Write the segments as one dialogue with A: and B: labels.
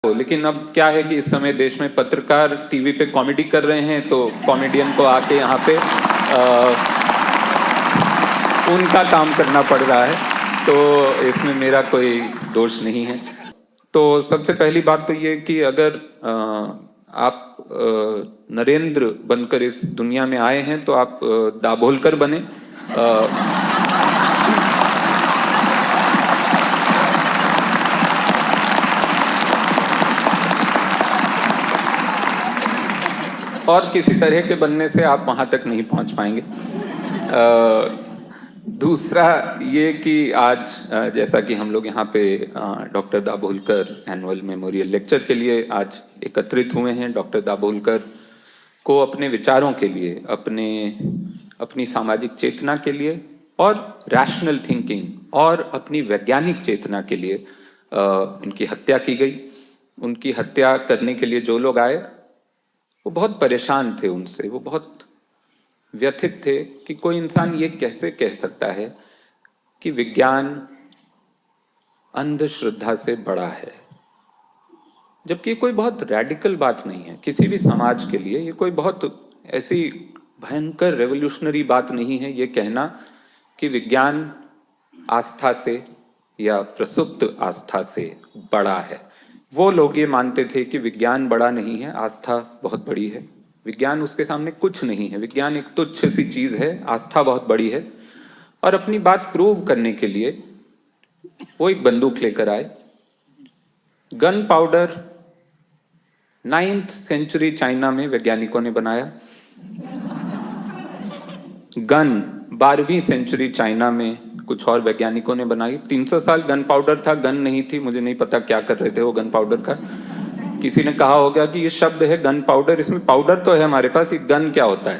A: को, लेकिन अब क्या है कि इस समय देश में पत्रकार टीवी पे कॉमेडी कर रहे हैं तो कॉमेडियन को आके यहाँ पे उनका काम करना पड़ रहा है, तो इसमें मेरा कोई दोष नहीं है। तो सबसे पहली बात तो ये कि अगर आप नरेंद्र बनकर इस दुनिया में आए हैं तो आप दाभोलकर बने। और किसी तरह के बनने से आप वहां तक नहीं पहुंच पाएंगे। दूसरा ये कि आज जैसा कि हम लोग यहाँ पे doctor Dabholkar annual memorial lecture के लिए आज एकत्रित हुए हैं। डॉक्टर दाभोलकर को अपने विचारों के लिए, अपनी सामाजिक चेतना के लिए और रैशनल थिंकिंग और अपनी वैज्ञानिक चेतना के लिए उनकी हत्या की गई। उनकी हत्या करने के लिए जो लोग आए वो बहुत परेशान थे उनसे, वो बहुत व्यथित थे कि कोई इंसान ये कैसे कह सकता है कि विज्ञान अंधश्रद्धा से बड़ा है, जबकि कोई बहुत रैडिकल बात नहीं है किसी भी समाज के लिए। ये कोई बहुत ऐसी भयंकर रेवोल्यूशनरी बात नहीं है ये कहना कि विज्ञान आस्था से या प्रसुप्त आस्था से बड़ा है। वो लोग ये मानते थे कि विज्ञान बड़ा नहीं है, आस्था बहुत बड़ी है। विज्ञान उसके सामने कुछ नहीं है, विज्ञान एक तुच्छ सी चीज है, आस्था बहुत बड़ी है। और अपनी बात प्रूव करने के लिए वो एक बंदूक लेकर आए। Gun powder 9th century China में वैज्ञानिकों ने बनाया। गन 12वीं सेंचुरी चाइना में कुछ और वैज्ञानिकों ने बनाई। 300 साल गन पाउडर था, गन नहीं थी। मुझे नहीं पता क्या कर रहे थे वो गन पाउडर का। किसी ने कहा होगा कि ये शब्द है गन पाउडर, इसमें पाउडर तो है हमारे पास, ये गन क्या होता है?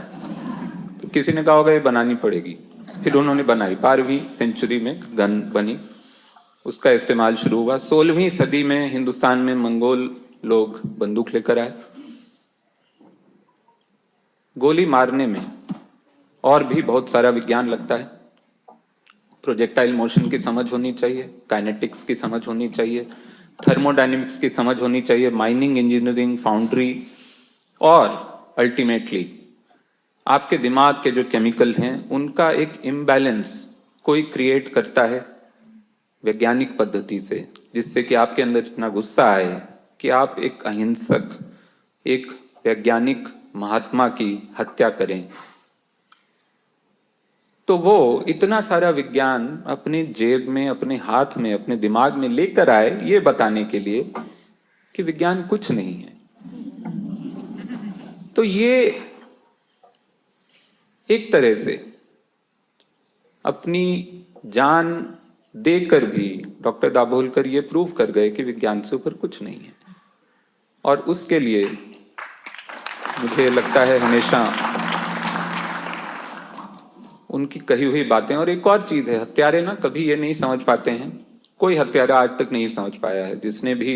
A: तो किसी ने कहा होगा ये बनानी पड़ेगी, फिर उन्होंने बनाई। 12वीं सेंचुरी में गन बनी, उसका इस्तेमाल शुरू हुआ। 16वीं सदी में हिंदुस्तान में मंगोल लोग बंदूक लेकर आए। गोली मारने में और भी बहुत सारा विज्ञान लगता है। प्रोजेक्टाइल मोशन की समझ होनी चाहिए, काइनेटिक्स की समझ होनी चाहिए, थर्मोडायनेमिक्स की समझ होनी चाहिए, माइनिंग इंजीनियरिंग, फाउंड्री, और अल्टीमेटली आपके दिमाग के जो केमिकल हैं उनका एक इम्बैलेंस कोई क्रिएट करता है वैज्ञानिक पद्धति से, जिससे कि आपके अंदर इतना गुस्सा आए कि आप एक अहिंसक, एक वैज्ञानिक महात्मा की हत्या करें। तो वो इतना सारा विज्ञान अपने जेब में, अपने हाथ में, अपने दिमाग में लेकर आए ये बताने के लिए कि विज्ञान कुछ नहीं है। तो ये एक तरह से अपनी जान देकर भी डॉक्टर दाभोलकर ये प्रूव कर गए कि विज्ञान से ऊपर कुछ नहीं है। और उसके लिए मुझे लगता है हमेशा उनकी कही हुई बातें। और एक और चीज है, हत्यारे ना कभी ये नहीं समझ पाते हैं, कोई हत्यारा आज तक नहीं समझ पाया है जिसने भी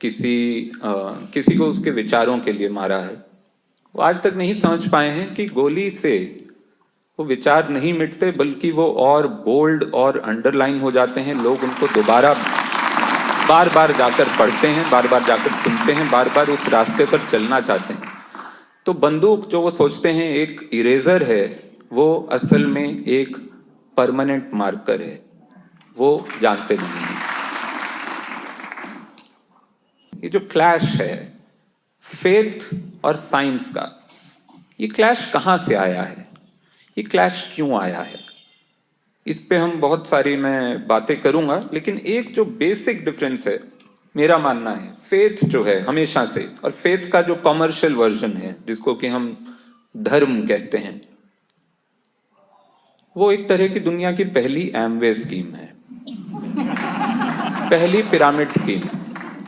A: किसी को उसके विचारों के लिए मारा है, वो आज तक नहीं समझ पाए हैं कि गोली से वो विचार नहीं मिटते, बल्कि वो और बोल्ड और अंडरलाइन हो जाते हैं। लोग उनको दोबारा बार बार जाकर पढ़ते हैं, बार बार जाकर सुनते हैं, बार बार उस रास्ते पर चलना चाहते हैं। तो बंदूक जो वो सोचते हैं एक इरेजर है, वो असल में एक परमानेंट मार्कर है, वो जानते नहीं हैं। ये जो क्लैश है फेथ और साइंस का, ये क्लैश कहाँ से आया है, ये क्लैश क्यों आया है, इस पे हम बहुत सारी मैं बातें करूंगा। लेकिन एक जो बेसिक डिफरेंस है मेरा मानना है, फेथ जो है हमेशा से, और फेथ का जो कॉमर्शियल वर्जन है जिसको कि हम धर्म कहते हैं, वो एक तरह की दुनिया की पहली एमवे स्कीम है, पहली पिरामिड स्कीम,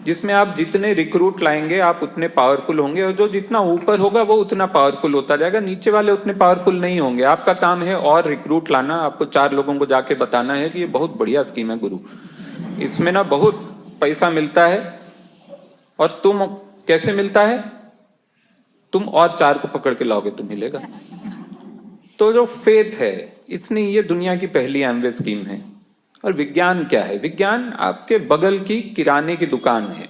A: जिसमें आप जितने रिक्रूट लाएंगे आप उतने पावरफुल होंगे, और जो जितना ऊपर होगा वो उतना पावरफुल होता जाएगा, नीचे वाले उतने पावरफुल नहीं होंगे। आपका काम है और रिक्रूट लाना, आपको 4 लोगों को जाके बताना है कि ये बहुत बढ़िया स्कीम है गुरु, इसमें ना बहुत पैसा मिलता है। और तुम कैसे मिलता है, तुम और 4 को पकड़ के लाओगे तो मिलेगा। तो जो फेथ है, इसने ये दुनिया की पहली एमवे स्कीम है और विज्ञान क्या है? विज्ञान आपके बगल की किराने की दुकान है।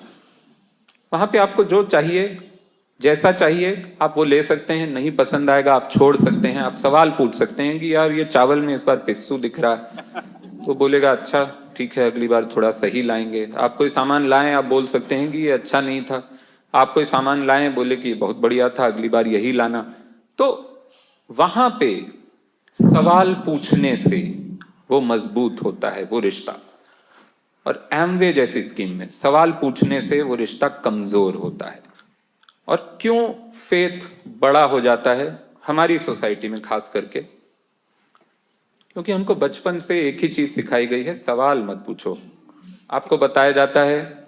A: वहां पे आपको जो चाहिए, जैसा चाहिए आप वो ले सकते हैं। नहीं पसंद आएगा आप छोड़ सकते हैं। आप सवाल पूछ सकते हैं कि यार ये चावल में इस बार पिस्सू दिख रहा है, तो बोलेगा अच्छा ठीक है अगली बार थोड़ा सही लाएंगे। आप कोई सामान लाएं, आप बोल सकते हैं कि ये अच्छा नहीं था। आप कोई सामान लाएं, बोले कि बहुत बढ़िया था अगली बार यही लाना। तो वहां पे सवाल पूछने से वो मजबूत होता है वो रिश्ता। और एमवे जैसी स्कीम में सवाल पूछने से वो रिश्ता कमजोर होता है। और क्यों फेथ बड़ा हो जाता है हमारी सोसाइटी में खास करके? क्योंकि हमको बचपन से एक ही चीज सिखाई गई है, सवाल मत पूछो। आपको बताया जाता है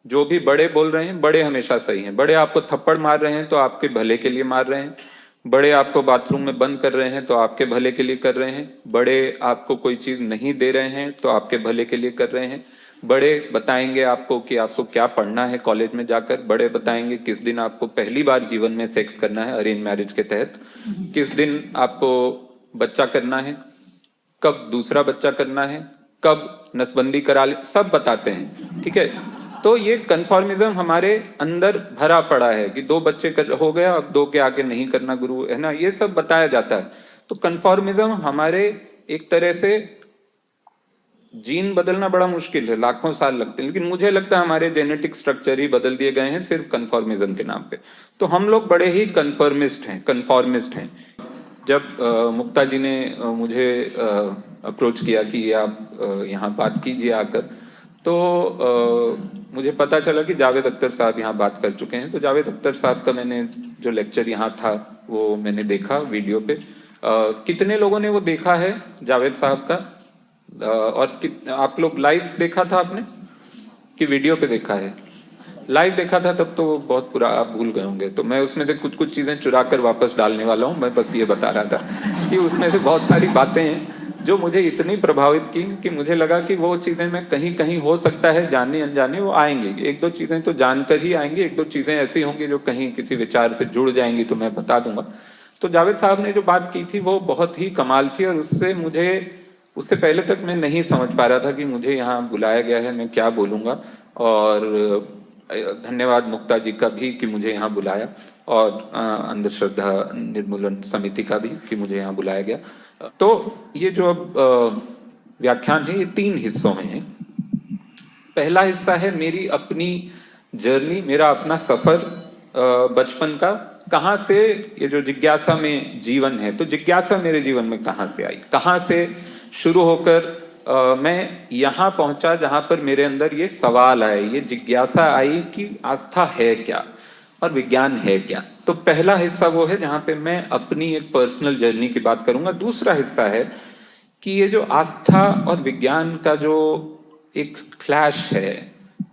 A: जो भी बड़े बोल रहे हैं, बड़े हमेशा सही हैं। बड़े आपको थप्पड़ मार रहे हैं तो आपके भले के लिए मार रहे हैं। बड़े आपको बाथरूम में बंद कर रहे हैं तो आपके भले के लिए कर रहे हैं। बड़े आपको कोई चीज नहीं दे रहे हैं तो आपके भले के लिए कर रहे हैं। बड़े बताएंगे आपको कि आपको क्या पढ़ना है कॉलेज में जाकर। बड़े बताएंगे किस दिन आपको पहली बार जीवन में सेक्स करना है अरेंज मैरिज के तहत, किस दिन आपको बच्चा करना है, कब दूसरा बच्चा करना है, कब नसबंदी करा ले, सब बताते हैं। ठीक है, तो ये कन्फॉर्मिज्म हमारे अंदर भरा पड़ा है कि दो बच्चे हो गया अब दो के आगे नहीं करना गुरु, है ना, ये सब बताया जाता है। तो कन्फॉर्मिज्म हमारे एक तरह से जीन बदलना बड़ा मुश्किल है, लाखों साल लगते हैं, लेकिन मुझे लगता है हमारे जेनेटिक स्ट्रक्चर ही बदल दिए गए हैं सिर्फ कन्फॉर्मिज्म के नाम पे। तो हम लोग बड़े ही कन्फॉर्मिस्ट हैं। जब मुक्ता जी ने मुझे अप्रोच किया कि आप यहाँ बात कीजिए आकर, तो मुझे पता चला कि जावेद अख्तर साहब यहाँ बात कर चुके हैं। तो जावेद अख्तर साहब का मैंने जो लेक्चर यहाँ था वो मैंने देखा वीडियो पे। कितने लोगों ने वो देखा है जावेद साहब का? और आप लोग लाइव देखा था आपने कि वीडियो पे देखा है? लाइव देखा था तब तो बहुत पूरा आप भूल गए होंगे। तो मैं उसमें से कुछ कुछ चीजें चुरा कर वापस डालने वाला हूँ। मैं बस ये बता रहा था कि उसमें से बहुत सारी बातें हैं जो मुझे इतनी प्रभावित की कि मुझे लगा कि वो चीजें मैं कहीं कहीं हो सकता है जाने अनजाने वो आएंगी। एक दो चीजें तो जानकर ही आएंगी, एक दो चीजें ऐसी होंगी जो कहीं किसी विचार से जुड़ जाएंगी तो मैं बता दूंगा। तो जावेद साहब ने जो बात की थी वो बहुत ही कमाल थी, और उससे पहले तक मैं नहीं समझ पा रहा था कि मुझे यहाँ बुलाया गया है, मैं क्या बोलूँगा। और धन्यवाद मुक्ता जी का भी कि मुझे यहाँ बुलाया, और अंधश्रद्धा निर्मूलन समिति का भी कि मुझे यहाँ बुलाया गया। तो ये जो अब व्याख्यान है ये 3 हिस्सों में है। पहला हिस्सा है मेरी अपनी जर्नी, मेरा अपना सफर बचपन का, कहाँ से ये जो जिज्ञासा में जीवन है, तो जिज्ञासा मेरे जीवन में कहाँ से आई, कहाँ से शुरू होकर मैं यहाँ पहुंचा जहाँ पर मेरे अंदर ये सवाल आए, ये जिज्ञासा आई कि आस्था है क्या और विज्ञान है क्या। तो पहला हिस्सा वो है जहाँ पे मैं अपनी एक पर्सनल जर्नी की बात करूंगा। दूसरा हिस्सा है कि ये जो आस्था और विज्ञान का जो एक क्लैश है,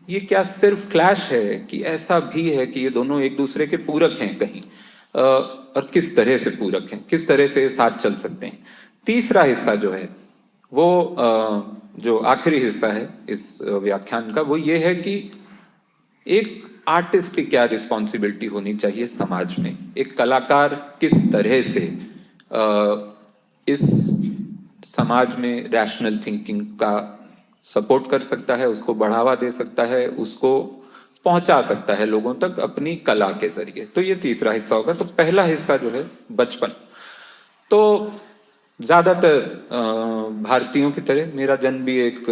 A: ये क्या सिर्फ क्लैश है कि ऐसा भी है कि ये दोनों एक दूसरे के पूरक हैं कहीं, और किस तरह से पूरक हैं, किस तरह से साथ चल सकते हैं। तीसरा हिस्सा जो है वो जो आखिरी हिस्सा है इस व्याख्यान का, वो ये है कि एक आर्टिस्ट की क्या रिस्पॉन्सिबिलिटी होनी चाहिए समाज में, एक कलाकार किस तरह से इस समाज में रैशनल थिंकिंग का सपोर्ट कर सकता है, उसको बढ़ावा दे सकता है, उसको पहुंचा सकता है लोगों तक अपनी कला के जरिए। तो ये तीसरा हिस्सा होगा। तो पहला हिस्सा जो है बचपन, तो ज्यादातर भारतीयों की तरह मेरा जन्म भी एक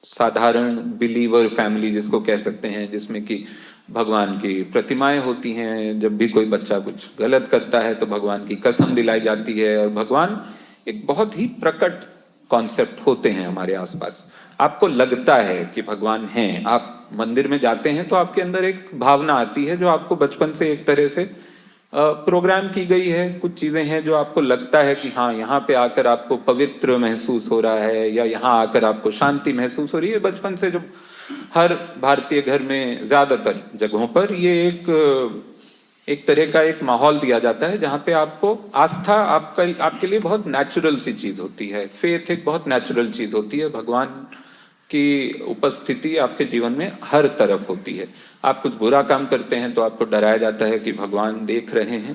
A: साधारण बिलीवर फैमिली जिसको कह सकते हैं, जिसमें कि भगवान की प्रतिमाएं होती हैं। जब भी कोई बच्चा कुछ गलत करता है तो भगवान की कसम दिलाई जाती है, और भगवान एक बहुत ही प्रकट कॉन्सेप्ट होते हैं हमारे आसपास। आपको लगता है कि भगवान हैं, आप मंदिर में जाते हैं तो आपके अंदर एक भावना आती है जो आपको बचपन से एक तरह से प्रोग्राम की गई है। कुछ चीजें हैं जो आपको लगता है कि हाँ यहाँ पे आकर आपको पवित्र महसूस हो रहा है, या यहाँ आकर आपको शांति महसूस हो रही है। बचपन से जो हर भारतीय घर में ज्यादातर जगहों पर ये एक तरह का एक माहौल दिया जाता है जहाँ पे आपको आस्था आपके लिए बहुत नेचुरल सी चीज होती है। फेथ एक बहुत नेचुरल चीज होती है, भगवान की उपस्थिति आपके जीवन में हर तरफ होती है। आप कुछ बुरा काम करते हैं तो आपको डराया जाता है कि भगवान देख रहे हैं,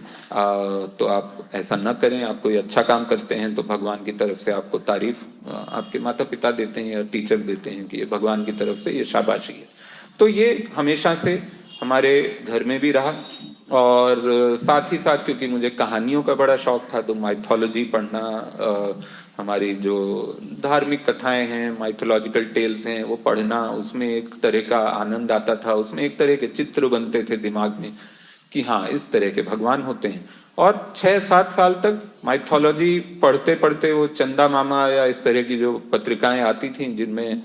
A: तो आप ऐसा न करें। आप कोई अच्छा काम करते हैं तो भगवान की तरफ से आपको तारीफ आपके माता पिता देते हैं या टीचर देते हैं कि ये भगवान की तरफ से ये शाबाशी है। तो ये हमेशा से हमारे घर में भी रहा। और साथ ही साथ क्योंकि मुझे कहानियों का बड़ा शौक था तो माइथोलॉजी पढ़ना, हमारी जो धार्मिक कथाएं हैं, माइथोलॉजिकल टेल्स हैं, वो पढ़ना, उसमें एक तरह का आनंद आता था। उसमें एक तरह के चित्र बनते थे दिमाग में कि हाँ इस तरह के भगवान होते हैं। और 6-7 साल तक माइथोलॉजी पढ़ते पढ़ते वो चंदा मामा या इस तरह की जो पत्रिकाएं आती थीं जिनमें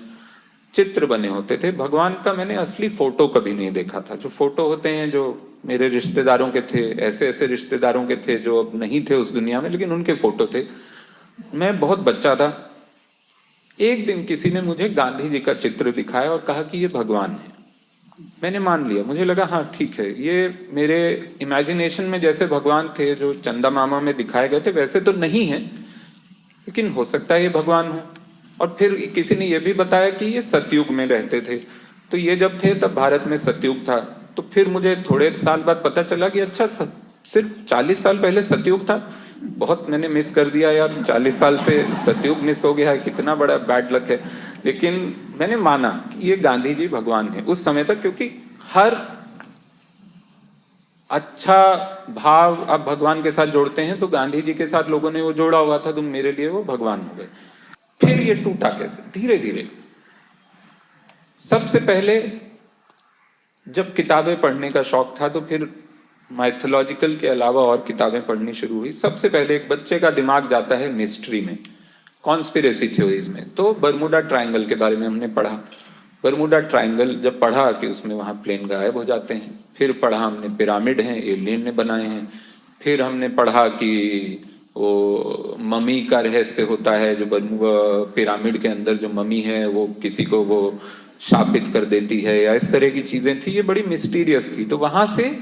A: चित्र बने होते थे, भगवान का मैंने असली फोटो कभी नहीं देखा था। जो फोटो होते हैं जो मेरे रिश्तेदारों के थे, ऐसे ऐसे रिश्तेदारों के थे जो अब नहीं थे उस दुनिया में, लेकिन उनके फोटो थे। मैं बहुत बच्चा था। एक दिन किसी ने मुझे गांधी जी का चित्र दिखाया और कहा कि ये भगवान है। मैंने मान लिया, मुझे लगा हाँ ठीक है, ये मेरे इमेजिनेशन में जैसे भगवान थे जो चंदा मामा में दिखाए गए थे वैसे तो नहीं है, लेकिन हो सकता है ये भगवान हो। और फिर किसी ने यह भी बताया कि ये सतयुग में रहते थे। तो ये जब थे तब भारत में सतयुग था। तो फिर मुझे थोड़े साल बाद पता चला कि अच्छा सिर्फ 40 साल पहले सतयुग था। बहुत मैंने मिस कर दिया यार, 40 साल से सतयुग मिस हो गया है, कितना बड़ा बैड लक है। लेकिन मैंने माना कि ये गांधी जी भगवान है उस समय तक, क्योंकि हर अच्छा भाव आप भगवान के साथ जोड़ते हैं तो गांधी जी के साथ लोगों ने वो जोड़ा हुआ था, तो मेरे लिए वो भगवान हो गए। फिर ये टूटा कैसे? धीरे धीरे। सबसे पहले जब किताबें पढ़ने का शौक था तो फिर माइथोलॉजिकल के अलावा और किताबें पढ़नी शुरू हुई। सबसे पहले एक बच्चे का दिमाग जाता है मिस्ट्री में, कॉन्स्पिरेसी थ्योरीज में। तो बर्मुडा ट्रायंगल के बारे में हमने पढ़ा। बर्मुडा ट्रायंगल जब पढ़ा कि उसमें वहाँ प्लेन गायब हो जाते हैं। फिर पढ़ा हमने पिरामिड हैं, एलियन ने बनाए हैं। फिर हमने पढ़ा कि वो मम्मी का रहस्य होता है, जो पिरामिड के अंदर जो मम्मी है वो किसी को वो शापित कर देती है, या इस तरह की चीजें थी। ये बड़ी मिस्टीरियस थी। तो वहां से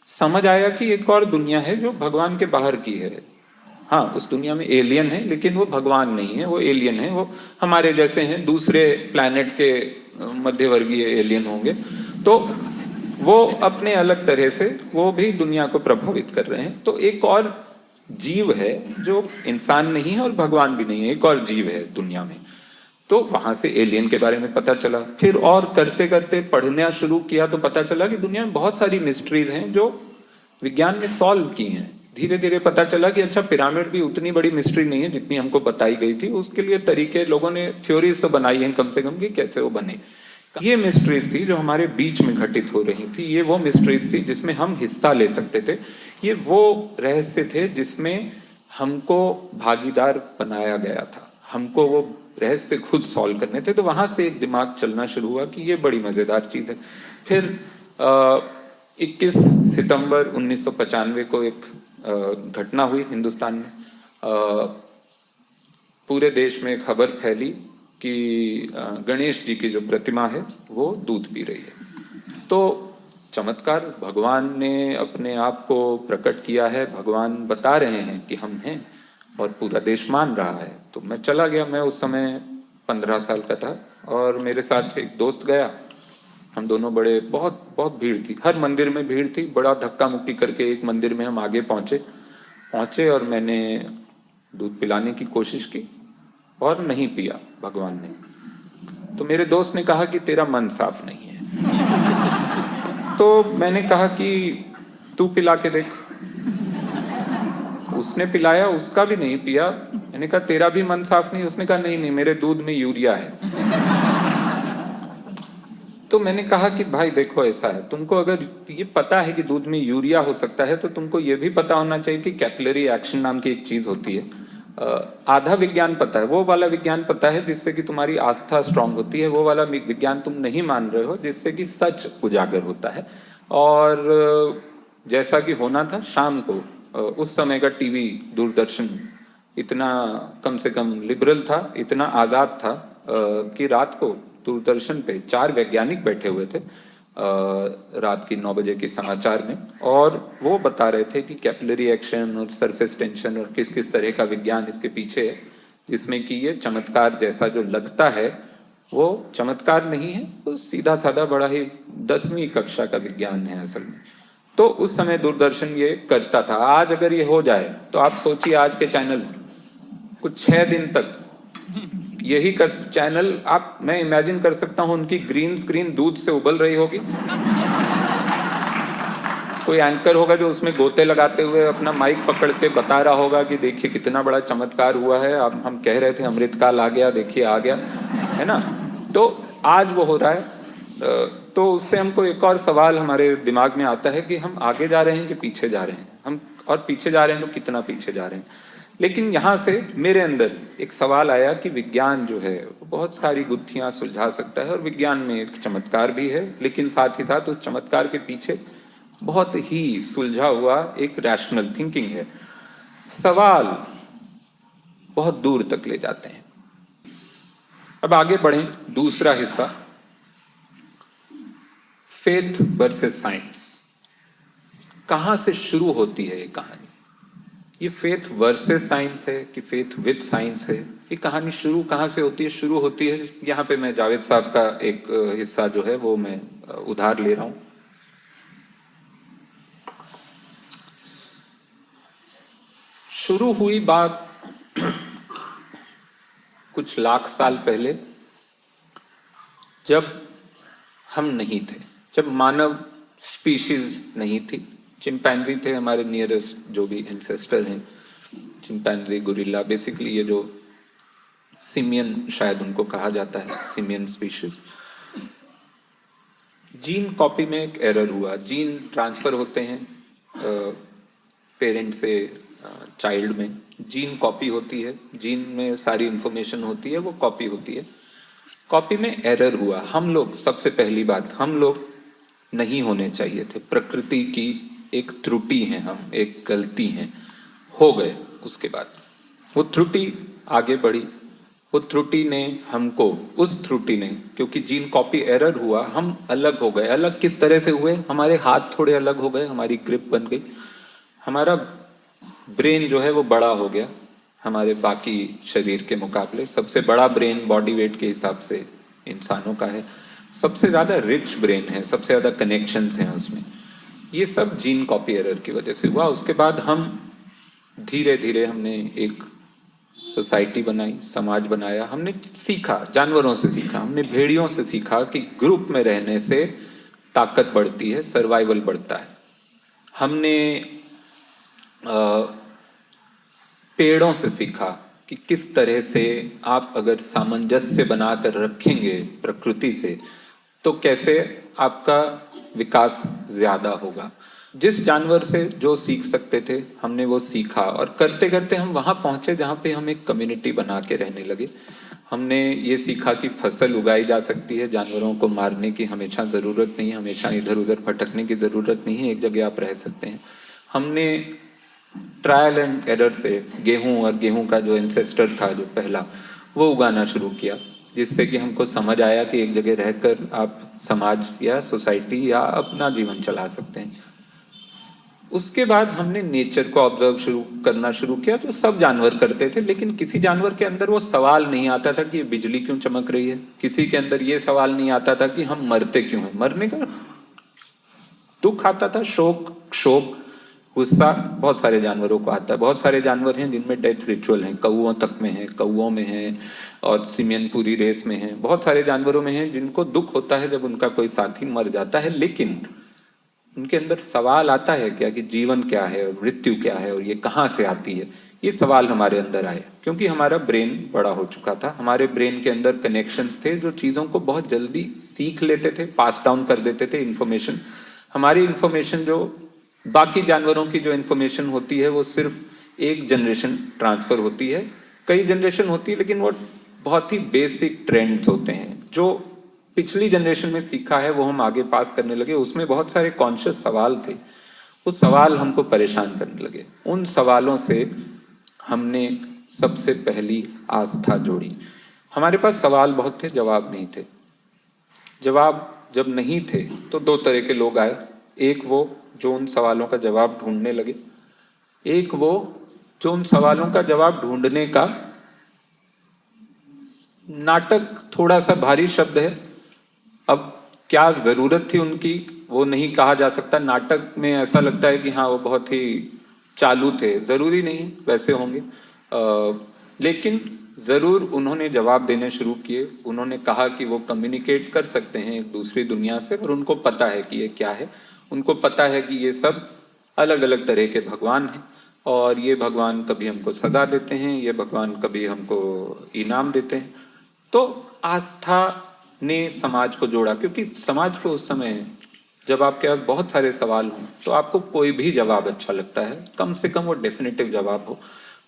A: समझ आया कि एक और दुनिया है जो भगवान के बाहर की है। हाँ, उस दुनिया में एलियन है, लेकिन वो भगवान नहीं है, वो एलियन है। वो हमारे जैसे हैं, दूसरे प्लैनेट के मध्यवर्गीय एलियन होंगे। तो वो अपने अलग तरह से वो भी दुनिया को प्रभावित कर रहे हैं। तो एक और जीव है जो इंसान नहीं है और भगवान भी नहीं है, एक और जीव है दुनिया में। तो वहां से एलियन के बारे में पता चला। फिर और करते करते पढ़ना शुरू किया तो पता चला कि दुनिया में बहुत सारी मिस्ट्रीज हैं जो विज्ञान ने सॉल्व की हैं। धीरे धीरे पता चला कि अच्छा पिरामिड भी उतनी बड़ी मिस्ट्री नहीं है जितनी हमको बताई गई थी। उसके लिए तरीके लोगों ने थ्योरीज तो बनाई हैं कम से कम कि कैसे वो बने। ये मिस्ट्रीज थी जो हमारे बीच में घटित हो रही थी। ये वो मिस्ट्रीज थी जिसमें हम हिस्सा ले सकते थे। ये वो रहस्य थे जिसमें हमको भागीदार बनाया गया था। हमको वो रहस्य खुद सॉल्व करने थे। तो वहां से एक दिमाग चलना शुरू हुआ कि ये बड़ी मजेदार चीज है। फिर 21 सितंबर 1995 को एक घटना हुई हिंदुस्तान में। पूरे देश में खबर फैली कि गणेश जी की जो प्रतिमा है वो दूध पी रही है। तो चमत्कार, भगवान ने अपने आप को प्रकट किया है। भगवान बता रहे हैं कि हम हैं और पूरा देश मान रहा है। तो मैं चला गया। मैं उस समय 15 साल का था और मेरे साथ एक दोस्त गया। हम दोनों बड़े बहुत बहुत भीड़ थी, हर मंदिर में भीड़ थी। बड़ा धक्का मुक्की करके एक मंदिर में हम आगे पहुंचे और मैंने दूध पिलाने की कोशिश की और नहीं पिया भगवान ने। तो मेरे दोस्त ने कहा कि तेरा मन साफ नहीं है। तो मैंने कहा कि तू पिला के देख। उसने पिलाया, उसका भी नहीं पिया। मैंने कहा तेरा भी मन साफ नहीं? उसने कहा नहीं नहीं, मेरे दूध में यूरिया है। तो मैंने कहा कि भाई देखो ऐसा है, तुमको अगर ये पता है कि दूध में यूरिया हो सकता है तो तुमको ये भी पता होना चाहिए कि कैपिलरी एक्शन नाम की एक चीज होती है। आधा विज्ञान पता है, वो वाला विज्ञान पता है जिससे कि तुम्हारी आस्था स्ट्रांग होती है। वो वाला विज्ञान तुम नहीं मान रहे हो जिससे कि सच उजागर होता है। और जैसा कि होना था शाम को, उस समय का टीवी दूरदर्शन इतना कम से कम लिबरल था, इतना आज़ाद था कि रात को दूरदर्शन पे 4 वैज्ञानिक बैठे हुए थे रात की 9 बजे के समाचार में। और वो बता रहे थे कि कैपिलरी एक्शन और सरफेस टेंशन और किस किस तरह का विज्ञान इसके पीछे है, जिसमें कि ये चमत्कार जैसा जो लगता है वो चमत्कार नहीं है, वो सीधा साधा बड़ा ही 10वीं कक्षा का विज्ञान है असल में। तो उस समय दूरदर्शन ये करता था। आज अगर ये हो जाए तो आप सोचिए, आज के चैनल कुछ 6 दिन तक यही कर चैनल, आप मैं इमेजिन कर सकता हूं उनकी ग्रीन स्क्रीन दूध से उबल रही होगी। कोई एंकर होगा जो उसमें गोते लगाते हुए अपना माइक पकड़ के बता रहा होगा कि देखिए कितना बड़ा चमत्कार हुआ है, अब हम कह रहे थे अमृतकाल आ गया, देखिए आ गया, है ना। तो आज वो हो रहा है। तो उससे हमको एक और सवाल हमारे दिमाग में आता है कि हम आगे जा रहे हैं कि पीछे जा रहे हैं हम, और पीछे जा रहे हैं तो कितना पीछे जा रहे हैं। लेकिन यहाँ से मेरे अंदर एक सवाल आया कि विज्ञान जो है वो बहुत सारी गुत्थियां सुलझा सकता है, और विज्ञान में एक चमत्कार भी है, लेकिन साथ ही साथ उस चमत्कार के पीछे बहुत ही सुलझा हुआ एक रैशनल थिंकिंग है। सवाल बहुत दूर तक ले जाते हैं। अब आगे बढ़ें, दूसरा हिस्सा, फेथ वर्सेस साइंस। कहां से शुरू होती है ये कहानी? ये फेथ वर्सेस साइंस है कि फेथ विद साइंस है? ये कहानी शुरू कहां से होती है? शुरू होती है, यहाँ पे मैं जावेद साहब का एक हिस्सा जो है वो मैं उधार ले रहा हूं। शुरू हुई बात कुछ लाख साल पहले, जब हम नहीं थे, जब मानव स्पीशीज नहीं थी। चिंपैंजी थे हमारे नियरेस्ट जो भी एंसेस्टर हैं, चिंपैंजी, गोरिल्ला, बेसिकली ये जो सिमियन शायद उनको कहा जाता है, सिमियन स्पीशीज। जीन कॉपी में एक एरर हुआ। जीन ट्रांसफर होते हैं पेरेंट से चाइल्ड में, जीन कॉपी होती है, जीन में सारी इंफॉर्मेशन होती है, वो कॉपी होती है। कॉपी में एरर हुआ। हम लोग, सबसे पहली बात, हम लोग नहीं होने चाहिए थे, प्रकृति की एक त्रुटि है, हम एक गलती हैं, हो गए। उसके बाद वो त्रुटि आगे बढ़ी, वो त्रुटि ने हमको, उस त्रुटि ने, क्योंकि जीन कॉपी एरर हुआ, हम अलग हो गए। अलग किस तरह से हुए? हमारे हाथ थोड़े अलग हो गए, हमारी ग्रिप बन गई, हमारा ब्रेन जो है वो बड़ा हो गया हमारे बाकी शरीर के मुकाबले। सबसे बड़ा ब्रेन बॉडी वेट के हिसाब से इंसानों का है, सबसे ज़्यादा रिच ब्रेन है, सबसे ज़्यादा कनेक्शंस हैं उसमें। ये सब जीन कॉपी एरर की वजह से हुआ। उसके बाद हम धीरे धीरे हमने एक सोसाइटी बनाई, समाज बनाया, हमने सीखा, जानवरों से सीखा, हमने भेड़ियों से सीखा कि ग्रुप में रहने से ताकत बढ़ती है, सर्वाइवल बढ़ता है। हमने पेड़ों से सीखा कि किस तरह से आप अगर सामंजस्य बनाकर रखेंगे प्रकृति से तो कैसे आपका विकास ज्यादा होगा। जिस जानवर से जो सीख सकते थे हमने वो सीखा, और करते करते हम वहां पहुंचे जहां पे हम एक कम्युनिटी बना के रहने लगे। हमने ये सीखा कि फसल उगाई जा सकती है, जानवरों को मारने की हमेशा ज़रूरत नहीं है, हमेशा इधर उधर भटकने की ज़रूरत नहीं है, एक जगह आप रह सकते हैं। हमने ट्रायल एंड एरर से गेहूं, और गेहूं का जो एंसेस्टर था जो पहला, वो उगाना शुरू किया, जिससे कि हमको समझ आया कि एक जगह रहकर आप समाज या सोसाइटी या अपना जीवन चला सकते हैं। उसके बाद हमने नेचर को ऑब्जर्व करना शुरू किया, जो सब जानवर करते थे, लेकिन किसी जानवर के अंदर वो सवाल नहीं आता था कि ये बिजली क्यों चमक रही है, किसी के अंदर ये सवाल नहीं आता था कि हम मरते क्यों हैं। मरने का दुख आता था, शोक, क्षोभ, गुस्सा बहुत सारे जानवरों को आता है। बहुत सारे जानवर हैं जिनमें डेथ रिचुअल हैं, कौओं तक में है, कौओं में है, और सिमियन पूरी रेस में है। बहुत सारे जानवरों में है जिनको दुख होता है जब उनका कोई साथी मर जाता है, लेकिन उनके अंदर सवाल आता है क्या कि जीवन क्या है और मृत्यु क्या है और ये कहाँ से आती है। ये सवाल हमारे अंदर आए क्योंकि हमारा ब्रेन बड़ा हो चुका था, हमारे ब्रेन के अंदर कनेक्शंस थे जो चीज़ों को बहुत जल्दी सीख लेते थे, पास डाउन कर देते थे इन्फॉर्मेशन। हमारी इन्फॉर्मेशन जो बाकी जानवरों की जो इन्फॉर्मेशन होती है वो सिर्फ एक जनरेशन ट्रांसफर होती है, कई जनरेशन होती है, लेकिन वो बहुत ही बेसिक ट्रेंड्स होते हैं। जो पिछली जनरेशन में सीखा है वो हम आगे पास करने लगे, उसमें बहुत सारे कॉन्शियस सवाल थे, वो सवाल हमको परेशान करने लगे। उन सवालों से हमने सबसे पहली आस्था जोड़ी। हमारे पास सवाल बहुत थे, जवाब नहीं थे। जवाब जब नहीं थे तो दो तरह के लोग आए, एक वो जो उन सवालों का जवाब ढूंढने लगे, एक वो जो उन सवालों का जवाब ढूंढने का नाटक थोड़ा सा भारी शब्द है। अब क्या जरूरत थी उनकी वो नहीं कहा जा सकता। नाटक में ऐसा लगता है कि हाँ वो बहुत ही चालू थे, जरूरी नहीं वैसे होंगे। लेकिन जरूर उन्होंने जवाब देने शुरू किए। उन्होंने कहा कि वो कम्युनिकेट कर सकते हैं एक दूसरी दुनिया से, और उनको पता है कि ये क्या है। उनको पता है कि ये सब अलग अलग तरह के भगवान हैं, और ये भगवान कभी हमको सजा देते हैं, ये भगवान कभी हमको इनाम देते हैं। तो आस्था ने समाज को जोड़ा, क्योंकि समाज को उस समय जब आपके पास बहुत सारे सवाल हों तो आपको कोई भी जवाब अच्छा लगता है, कम से कम वो डेफिनेटिव जवाब हो,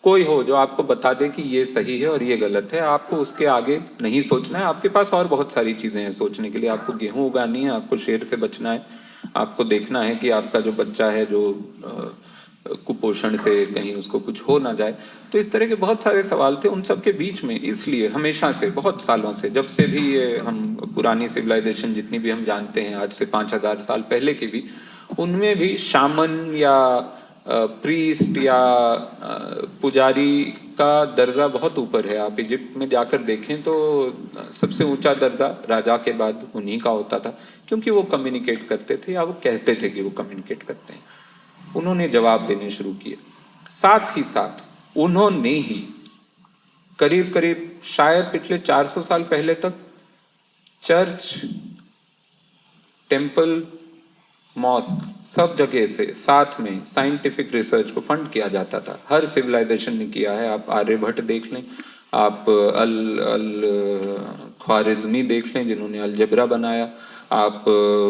A: कोई हो जो आपको बता दे कि ये सही है और ये गलत है। आपको उसके आगे नहीं सोचना है। आपके पास और बहुत सारी चीजें हैं सोचने के लिए। आपको गेहूं उगानी है, आपको शेर से बचना है, आपको देखना है कि आपका जो बच्चा है जो कुपोषण से कहीं उसको कुछ हो ना जाए। तो इस तरह के बहुत सारे सवाल थे उन सब के बीच में। इसलिए हमेशा से, बहुत सालों से, जब से भी ये हम पुरानी सिविलाइजेशन जितनी भी हम जानते हैं, आज से 5000 साल पहले की भी, उनमें भी शामन या प्रीस्ट या पुजारी का दर्जा बहुत ऊपर है। आप इजिप्ट में जाकर देखें तो सबसे ऊंचा दर्जा राजा के बाद उन्हीं का होता था, क्योंकि वो कम्युनिकेट करते थे, या वो कहते थे कि वो कम्युनिकेट करते हैं। उन्होंने जवाब देने शुरू किए। साथ ही साथ उन्होंने ही करीब करीब शायद पिछले 400 साल पहले तक चर्च, टेम्पल, मॉस्क, सब जगह से साथ में साइंटिफिक रिसर्च को फंड किया जाता था। हर सिविलाइजेशन ने किया है। आप आर्यभट्ट देख लें, आप अल अल ख्वारिज्मी देख लें जिन्होंने अलजेब्रा बनाया, आप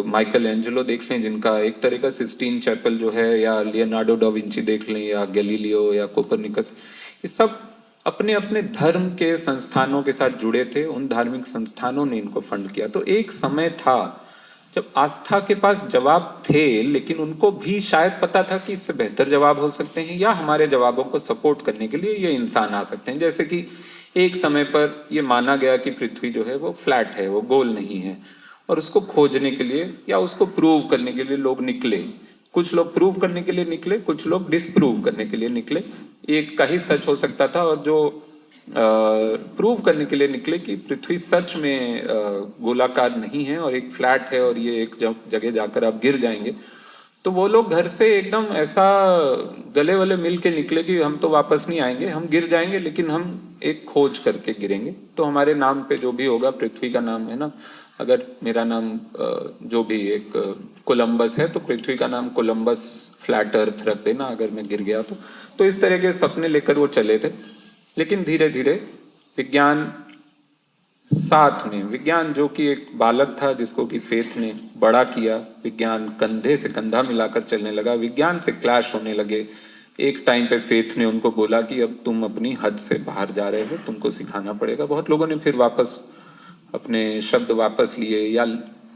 A: माइकल एंजेलो देख लें जिनका एक तरह का सिस्टीन चैपल जो है, या लियोनार्डो डा विंची देख लें, या गैलीलियो या कोपरनिकस। ये सब अपने अपने धर्म के संस्थानों के साथ जुड़े थे। उन धार्मिक संस्थानों ने इनको फंड किया। तो एक समय था जब आस्था के पास जवाब थे, लेकिन उनको भी शायद पता था कि इससे बेहतर जवाब हो सकते हैं, या हमारे जवाबों को सपोर्ट करने के लिए ये इंसान आ सकते हैं। जैसे कि एक समय पर ये माना गया कि पृथ्वी जो है वो फ्लैट है, वो गोल नहीं है, और उसको खोजने के लिए या उसको प्रूव करने के लिए लोग निकले। कुछ लोग प्रूव करने के लिए निकले, कुछ लोग डिसप्रूव करने के लिए निकले। एक का ही सच हो सकता था, और जो प्रूव करने के लिए निकले कि पृथ्वी सच में गोलाकार नहीं है और एक फ्लैट है, और ये एक जगह जाकर आप गिर जाएंगे। तो वो लोग घर से एकदम ऐसा गले वले मिल के निकले कि हम तो वापस नहीं आएंगे, हम गिर जाएंगे लेकिन हम एक खोज करके गिरेंगे। तो हमारे नाम पे जो भी होगा, पृथ्वी का नाम है ना, अगर मेरा नाम जो भी एक कोलंबस है, तो पृथ्वी का नाम कोलंबस फ्लैट अर्थ रख देना अगर मैं गिर गया तो इस तरह के सपने लेकर वो चले थे। लेकिन धीरे धीरे विज्ञान साथ में, विज्ञान जो कि एक बालक था जिसको कि फेथ ने बड़ा किया, विज्ञान कंधे से कंधा मिलाकर चलने लगा, विज्ञान से क्लैश होने लगे। एक टाइम पे फेथ ने उनको बोला कि अब तुम अपनी हद से बाहर जा रहे हो, तुमको सिखाना पड़ेगा। बहुत लोगों ने फिर वापस अपने शब्द वापस लिए, या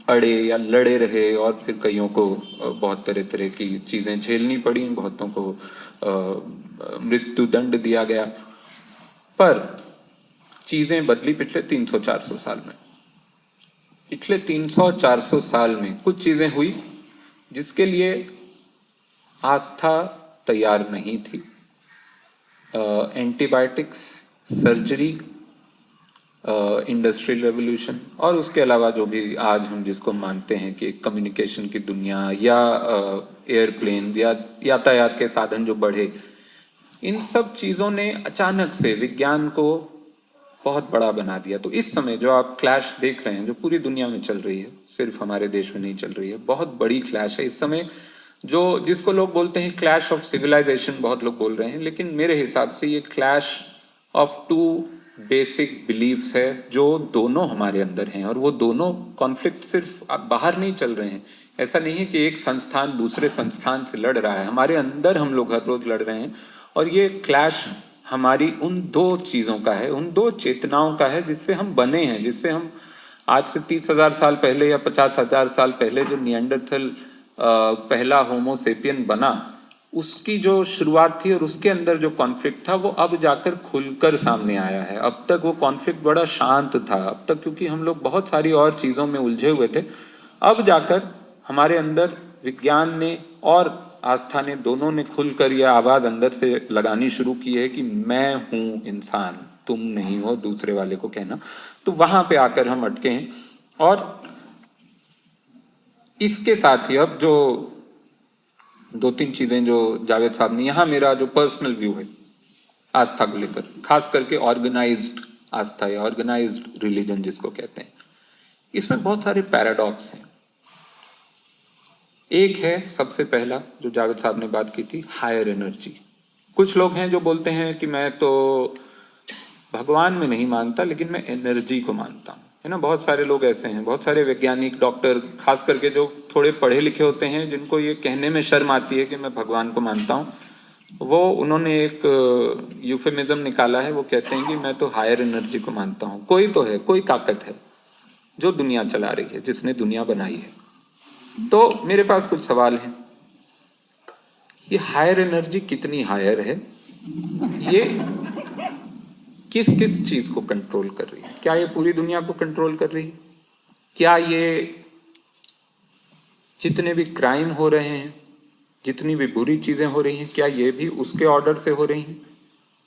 A: अड़े या लड़े रहे, और फिर कईयों को बहुत तरह तरह की चीज़ें झेलनी पड़ी, बहुतों को मृत्यु दंड दिया गया। पर चीजें बदली पिछले 300-400 साल में। पिछले 300-400 साल में कुछ चीजें हुई जिसके लिए आस्था तैयार नहीं थी। एंटीबायोटिक्स, सर्जरी, इंडस्ट्रियल रेवोल्यूशन, और उसके अलावा जो भी आज हम जिसको मानते हैं कि कम्युनिकेशन की दुनिया, या एयरप्लेन या यातायात के साधन जो बढ़े, इन सब चीज़ों ने अचानक से विज्ञान को बहुत बड़ा बना दिया। तो इस समय जो आप क्लैश देख रहे हैं, जो पूरी दुनिया में चल रही है, सिर्फ हमारे देश में नहीं चल रही है, बहुत बड़ी क्लैश है इस समय, जो जिसको लोग बोलते हैं क्लैश ऑफ सिविलाइजेशन, बहुत लोग बोल रहे हैं। लेकिन मेरे हिसाब से ये clash of two basic beliefs है जो दोनों हमारे अंदर हैं, और वो दोनों कॉन्फ्लिक्ट सिर्फ बाहर नहीं चल रहे हैं। ऐसा नहीं है कि एक संस्थान दूसरे संस्थान से लड़ रहा है, हमारे अंदर हम लोग हर रोज लड़ रहे हैं। और ये क्लैश हमारी उन दो चीज़ों का है, उन दो चेतनाओं का है जिससे हम बने हैं, जिससे हम आज से 30,000 साल पहले या 50,000 साल पहले जो निएंडरथल पहला होमोसेपियन बना, उसकी जो शुरुआत थी और उसके अंदर जो कॉन्फ्लिक्ट था, वो अब जाकर खुलकर सामने आया है। अब तक वो कॉन्फ्लिक्ट बड़ा शांत था, अब तक क्योंकि हम लोग बहुत सारी और चीज़ों में उलझे हुए थे। अब जाकर हमारे अंदर विज्ञान ने और आस्था ने, दोनों ने खुलकर यह आवाज़ अंदर से लगानी शुरू की है कि मैं हूँ इंसान, तुम नहीं हो दूसरे वाले को कहना, तो वहां पे आकर हम अटके हैं। और इसके साथ ही अब जो दो तीन चीजें जो जावेद साहब ने, यहाँ मेरा जो पर्सनल व्यू है आस्था को लेकर, खास करके ऑर्गेनाइज्ड आस्था या ऑर्गेनाइज्ड रिलीजन जिसको कहते हैं, इसमें बहुत सारे पैराडॉक्स हैं। एक है सबसे पहला जो जावेद साहब ने बात की थी, हायर एनर्जी। कुछ लोग हैं जो बोलते हैं कि मैं तो भगवान में नहीं मानता लेकिन मैं एनर्जी को मानता हूँ, है ना। बहुत सारे लोग ऐसे हैं, बहुत सारे वैज्ञानिक, डॉक्टर, खास करके जो थोड़े पढ़े लिखे होते हैं, जिनको ये कहने में शर्म आती है कि मैं भगवान को मानता हूँ, वो उन्होंने एक यूफेमिज्म निकाला है। वो कहते हैं कि मैं तो हायर एनर्जी को मानता हूँ। कोई तो है, कोई ताकत है जो दुनिया चला रही है, जिसने दुनिया बनाई है। तो मेरे पास कुछ सवाल हैं। ये हायर एनर्जी कितनी हायर है? ये किस किस चीज को कंट्रोल कर रही है? क्या ये पूरी दुनिया को कंट्रोल कर रही है? क्या ये जितने भी क्राइम हो रहे हैं, जितनी भी बुरी चीजें हो रही हैं, क्या ये भी उसके ऑर्डर से हो रही हैं?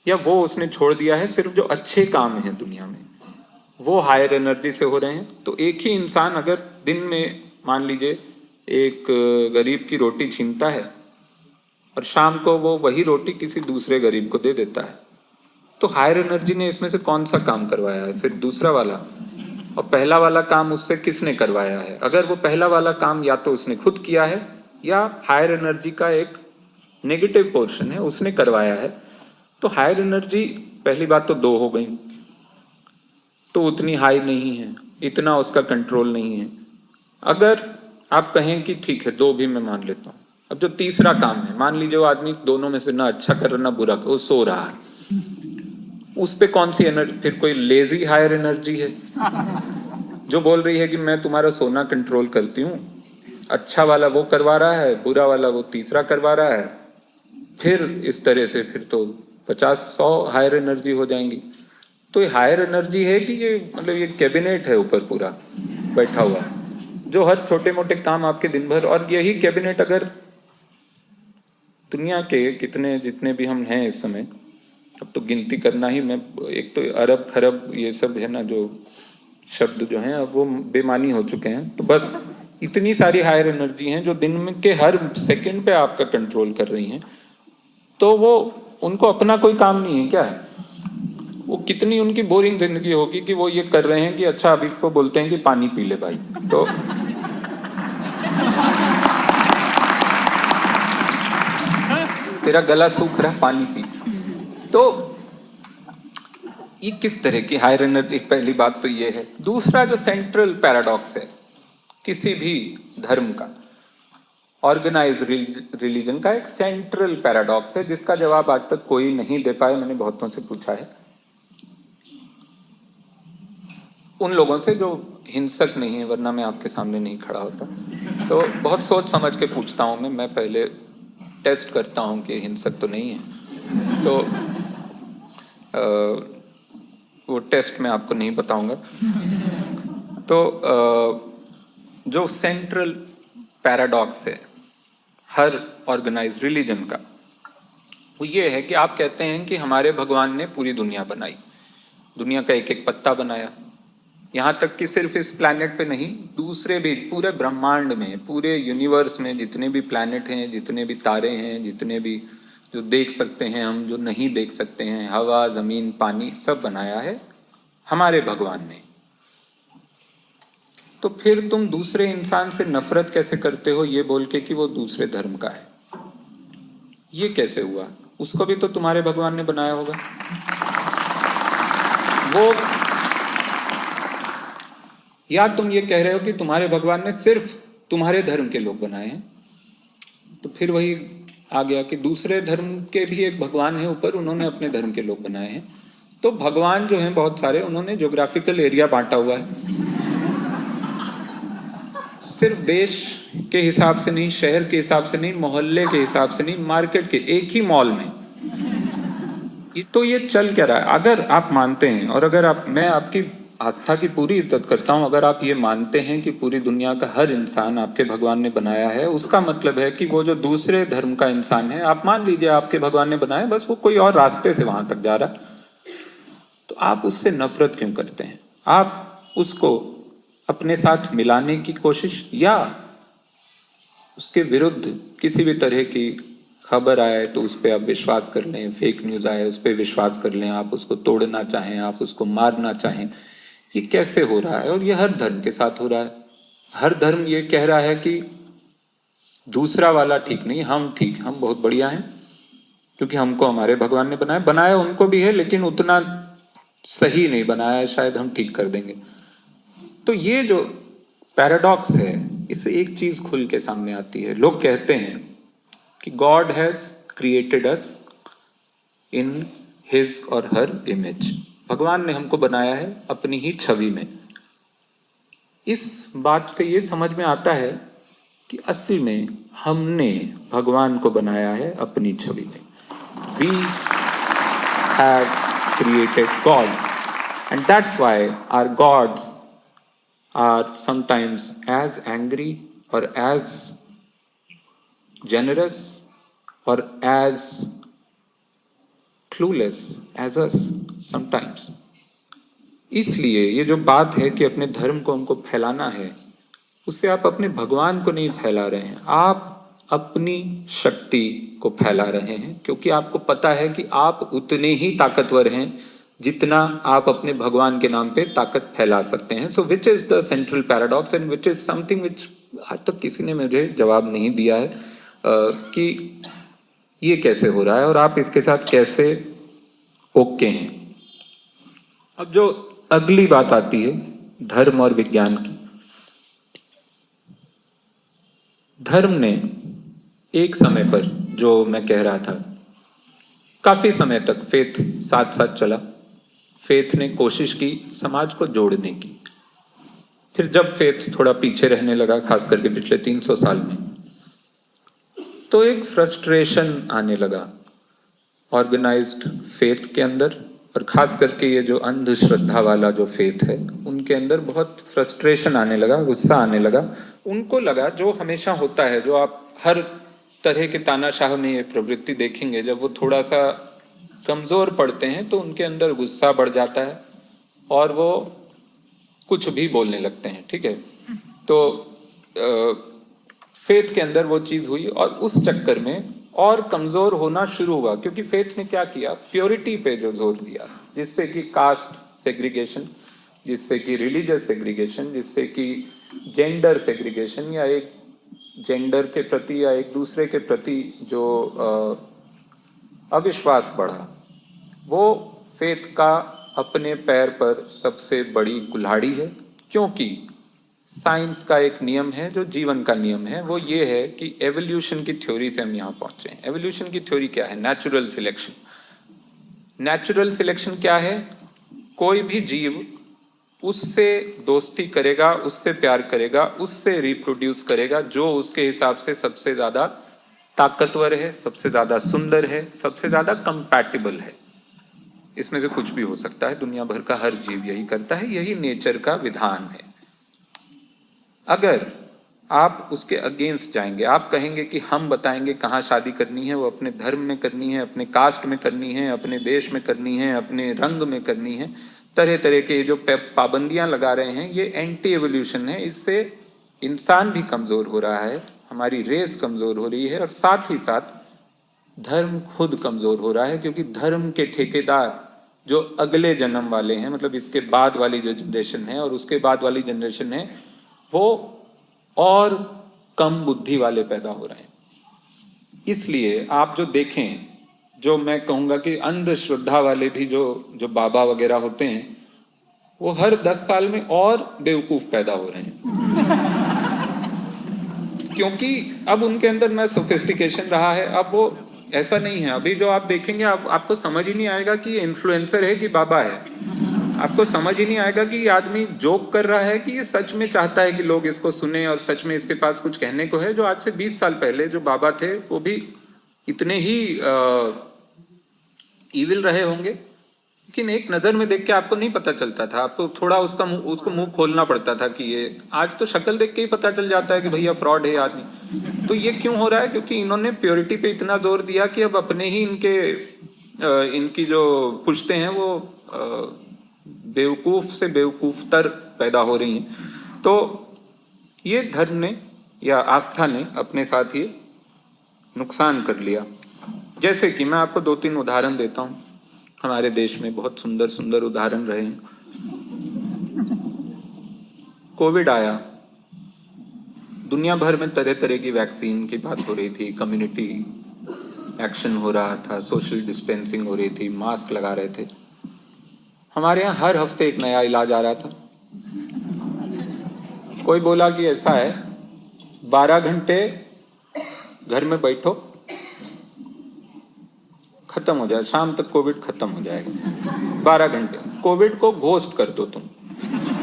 A: या वो उसने छोड़ दिया है, सिर्फ जो अच्छे काम हैं दुनिया में वो हायर एनर्जी से हो रहे हैं? तो एक ही इंसान अगर दिन में मान लीजिए एक गरीब की रोटी छीनता है और शाम को वो वही रोटी किसी दूसरे गरीब को दे देता है, तो हायर एनर्जी ने इसमें से कौन सा काम करवाया है? सिर्फ दूसरा वाला। और पहला वाला काम उससे किसने करवाया है? अगर वो पहला वाला काम या तो उसने खुद किया है या हायर एनर्जी का एक नेगेटिव पोर्शन है उसने करवाया है, तो हायर एनर्जी पहली बात तो दो हो गई, तो उतनी हाई नहीं है, इतना उसका कंट्रोल नहीं है। अगर आप कहें कि ठीक है, दो भी मैं मान लेता हूँ। अब जो तीसरा काम है, मान लीजिए वो आदमी दोनों में से ना अच्छा कर रहा ना बुरा, वो सो रहा है, उस पे कौन सी एनर्जी? फिर कोई लेजी हायर एनर्जी है जो बोल रही है कि मैं तुम्हारा सोना कंट्रोल करती हूँ। अच्छा वाला वो करवा रहा है, बुरा वाला वो तीसरा करवा रहा है। फिर इस तरह से फिर तो 50-100 हायर एनर्जी हो जाएंगी। तो ये हायर एनर्जी है कि ये मतलब ये कैबिनेट है ऊपर पूरा बैठा हुआ, जो हर छोटे मोटे काम आपके दिन भर। और यही कैबिनेट अगर दुनिया के कितने जितने भी हम हैं इस समय, अब तो गिनती करना ही, मैं एक तो अरब खरब ये सब है ना, जो शब्द जो हैं अब वो बेमानी हो चुके हैं। तो बस इतनी सारी हायर एनर्जी हैं जो दिन में के हर सेकंड पे आपका कंट्रोल कर रही हैं। तो वो उनको अपना कोई काम नहीं है क्या? वो कितनी उनकी बोरिंग जिंदगी होगी कि वो ये कर रहे हैं कि अच्छा अब इसको बोलते हैं कि पानी पी ले भाई, तो तेरा गला सूख रहा है, पानी पी। तो ये किस तरह की हायर एनर्जी? पहली बात तो ये है। दूसरा जो सेंट्रल पैराडॉक्स है किसी भी धर्म का, ऑर्गेनाइज रिलीजन का एक सेंट्रल पैराडॉक्स है जिसका जवाब आज तक कोई नहीं दे पाया। मैंने बहुतों से पूछा है, उन लोगों से जो हिंसक नहीं है, वरना मैं आपके सामने नहीं खड़ा होता। तो बहुत सोच समझ के पूछता हूँ मैं पहले टेस्ट करता हूँ कि हिंसक तो नहीं है। तो वो टेस्ट मैं आपको नहीं बताऊंगा। तो जो सेंट्रल पैराडॉक्स है हर ऑर्गेनाइज रिलीजन का, वो ये है कि आप कहते हैं कि हमारे भगवान ने पूरी दुनिया बनाई, दुनिया का एक एक पत्ता बनाया। यहाँ तक कि सिर्फ इस प्लैनेट पे नहीं, दूसरे भी पूरे ब्रह्मांड में, पूरे यूनिवर्स में जितने भी प्लैनेट हैं, जितने भी तारे हैं, जितने भी जो देख सकते हैं हम, जो नहीं देख सकते हैं, हवा, जमीन, पानी, सब बनाया है हमारे भगवान ने। तो फिर तुम दूसरे इंसान से नफरत कैसे करते हो ये बोल के कि वो दूसरे धर्म का है? ये कैसे हुआ? उसको भी तो तुम्हारे भगवान ने बनाया होगा। वो या तुम ये कह रहे हो कि तुम्हारे भगवान ने सिर्फ तुम्हारे धर्म के लोग बनाए हैं, तो फिर वही आ गया कि दूसरे धर्म के भी एक भगवान है ऊपर, उन्होंने अपने धर्म के लोग बनाए हैं। तो भगवान जो हैं बहुत सारे, उन्होंने ज्योग्राफिकल एरिया बांटा हुआ है, सिर्फ देश के हिसाब से नहीं, शहर के हिसाब से नहीं, मोहल्ले के हिसाब से नहीं, मार्केट के एक ही मॉल में। तो ये चल क्या रहा है? अगर आप मानते हैं, और अगर आप, मैं आपकी आस्था की पूरी इज्जत करता हूं, अगर आप ये मानते हैं कि पूरी दुनिया का हर इंसान आपके भगवान ने बनाया है, उसका मतलब है कि वो जो दूसरे धर्म का इंसान है, आप मान लीजिए आपके भगवान ने बनाया, बस वो कोई और रास्ते से वहां तक जा रहा, तो तो आप उससे नफरत क्यों करते हैं? आप उसको अपने साथ मिलाने की कोशिश, या उसके विरुद्ध किसी भी तरह की खबर आए तो उस पर आप विश्वास कर लें, फेक न्यूज़ आए उस पर विश्वास कर लें, आप उसको तोड़ना चाहें, आप उसको मारना चाहें। ये कैसे हो रहा है? और ये हर धर्म के साथ हो रहा है। हर धर्म ये कह रहा है कि दूसरा वाला ठीक नहीं, हम ठीक, हम बहुत बढ़िया हैं, क्योंकि हमको हमारे भगवान ने बनाया, बनाया उनको भी है लेकिन उतना सही नहीं बनाया है, शायद हम ठीक कर देंगे। तो ये जो पैराडॉक्स है, इससे एक चीज खुल के सामने आती है। लोग कहते हैं कि God has created us in his और हर इमेज, भगवान ने हमको बनाया है अपनी ही छवि में। इस बात से ये समझ में आता है कि असल में हमने भगवान को बनाया है अपनी छवि में। We have created God, and that's why our gods are sometimes as angry or as generous or as clueless as us sometimes. इसलिए ये जो बात है कि अपने धर्म को हमको फैलाना है, उससे आप अपने भगवान को नहीं फैला रहे हैं, आप अपनी शक्ति को फैला रहे हैं, क्योंकि आपको पता है कि आप उतने ही ताकतवर हैं जितना आप अपने भगवान के नाम पे ताकत फैला सकते हैं। So which is the central paradox and which is something which आज तक किसी ने मुझे जवाब नहीं दिया है कि ये कैसे हो रहा है और आप इसके साथ कैसे ओके हैं। अब जो अगली बात आती है धर्म और विज्ञान की। धर्म ने एक समय पर, जो मैं कह रहा था, काफी समय तक फेथ साथ साथ चला। फेथ ने कोशिश की समाज को जोड़ने की। फिर जब फेथ थोड़ा पीछे रहने लगा, खास करके पिछले 300 साल में, तो एक फ्रस्ट्रेशन आने लगा ऑर्गेनाइज्ड फेथ के अंदर, और खास करके ये जो अंधश्रद्धा वाला जो फेथ है उनके अंदर बहुत फ्रस्ट्रेशन आने लगा, गुस्सा आने लगा। उनको लगा, जो हमेशा होता है, जो आप हर तरह के तानाशाह में ये प्रवृत्ति देखेंगे, जब वो थोड़ा सा कमजोर पड़ते हैं तो उनके अंदर गुस्सा बढ़ जाता है और वो कुछ भी बोलने लगते हैं। ठीक है, तो फेथ के अंदर वो चीज हुई और उस चक्कर में और कमजोर होना शुरू हुआ, क्योंकि फेथ ने क्या किया, प्योरिटी पे जो जोर दिया, जिससे कि कास्ट सेग्रीगेशन, जिससे कि रिलीजियस सेग्रीगेशन, जिससे कि जेंडर सेग्रीगेशन, या एक जेंडर के प्रति या एक दूसरे के प्रति जो अविश्वास बढ़ा, वो फेथ का अपने पैर पर सबसे बड़ी कुल्हाड़ी है। क्योंकि साइंस का एक नियम है जो जीवन का नियम है, वो ये है कि एवोल्यूशन की थ्योरी से हम यहाँ पहुंचे हैं। एवोल्यूशन की थ्योरी क्या है? Natural selection. नेचुरल सिलेक्शन क्या है? कोई भी जीव उससे दोस्ती करेगा, उससे प्यार करेगा, उससे रिप्रोड्यूस करेगा जो उसके हिसाब से सबसे ज्यादा ताकतवर है, सबसे ज्यादा सुंदर है, सबसे ज्यादा कंपैटिबल है। इसमें से कुछ भी हो सकता है, दुनिया भर का हर जीव यही करता है, यही नेचर का विधान है। अगर आप उसके अगेंस्ट जाएंगे, आप कहेंगे कि हम बताएंगे कहाँ शादी करनी है, वो अपने धर्म में करनी है, अपने कास्ट में करनी है, अपने देश में करनी है, अपने रंग में करनी है, तरह तरह के जो पाबंदियां लगा रहे हैं, ये एंटी एवोल्यूशन है। इससे इंसान भी कमजोर हो रहा है, हमारी रेस कमजोर हो रही है, और साथ ही साथ धर्म खुद कमजोर हो रहा है, क्योंकि धर्म के ठेकेदार जो अगले जन्म वाले हैं, मतलब इसके बाद वाली जो जनरेशन है और उसके बाद वाली जनरेशन है, वो और कम बुद्धि वाले पैदा हो रहे हैं। इसलिए आप जो देखें, जो मैं कहूँगा कि अंधश्रद्धा वाले भी जो बाबा वगैरह होते हैं, वो हर 10 साल में और बेवकूफ पैदा हो रहे हैं क्योंकि अब उनके अंदर ना सोफिस्टिकेशन रहा है। अब वो ऐसा नहीं है। अभी जो आप देखेंगे, आपको समझ ही नहीं आएगा कि ये इन्फ्लुएंसर है कि बाबा है। आपको समझ ही नहीं आएगा कि ये आदमी जोक कर रहा है कि ये सच में चाहता है कि लोग इसको सुने और सच में इसके पास कुछ कहने को है। जो आज से 20 साल पहले जो बाबा थे वो भी इतने ही ईविल रहे होंगे, लेकिन एक नज़र में देख के आपको नहीं पता चलता था। आपको थोड़ा उसको मुंह खोलना पड़ता था कि ये, आज तो शक्ल देख के ही पता चल जाता है कि भैया फ्रॉड है आदमी। तो ये क्यों हो रहा है? क्योंकि इन्होंने प्योरिटी पे इतना जोर दिया कि अब अपने ही इनकी जो पुश्ते हैं वो बेवकूफ से बेवकूफतर पैदा हो रही हैं। तो ये धर्म ने या आस्था ने अपने साथ ये नुकसान कर लिया। जैसे कि मैं आपको 2-3 उदाहरण देता हूँ। हमारे देश में बहुत सुंदर सुंदर उदाहरण रहे हैं। कोविड आया, दुनिया भर में तरह तरह की वैक्सीन की बात हो रही थी, कम्युनिटी एक्शन हो रहा था, सोशल डिस्टेंसिंग हो रही थी, मास्क लगा रहे थे। हमारे यहाँ हर हफ्ते एक नया इलाज आ रहा था। कोई बोला कि ऐसा है 12 घंटे घर में बैठो, खत्म हो जाए, शाम तक कोविड खत्म हो जाएगा। 12 घंटे कोविड को घोस्ट कर दो, तुम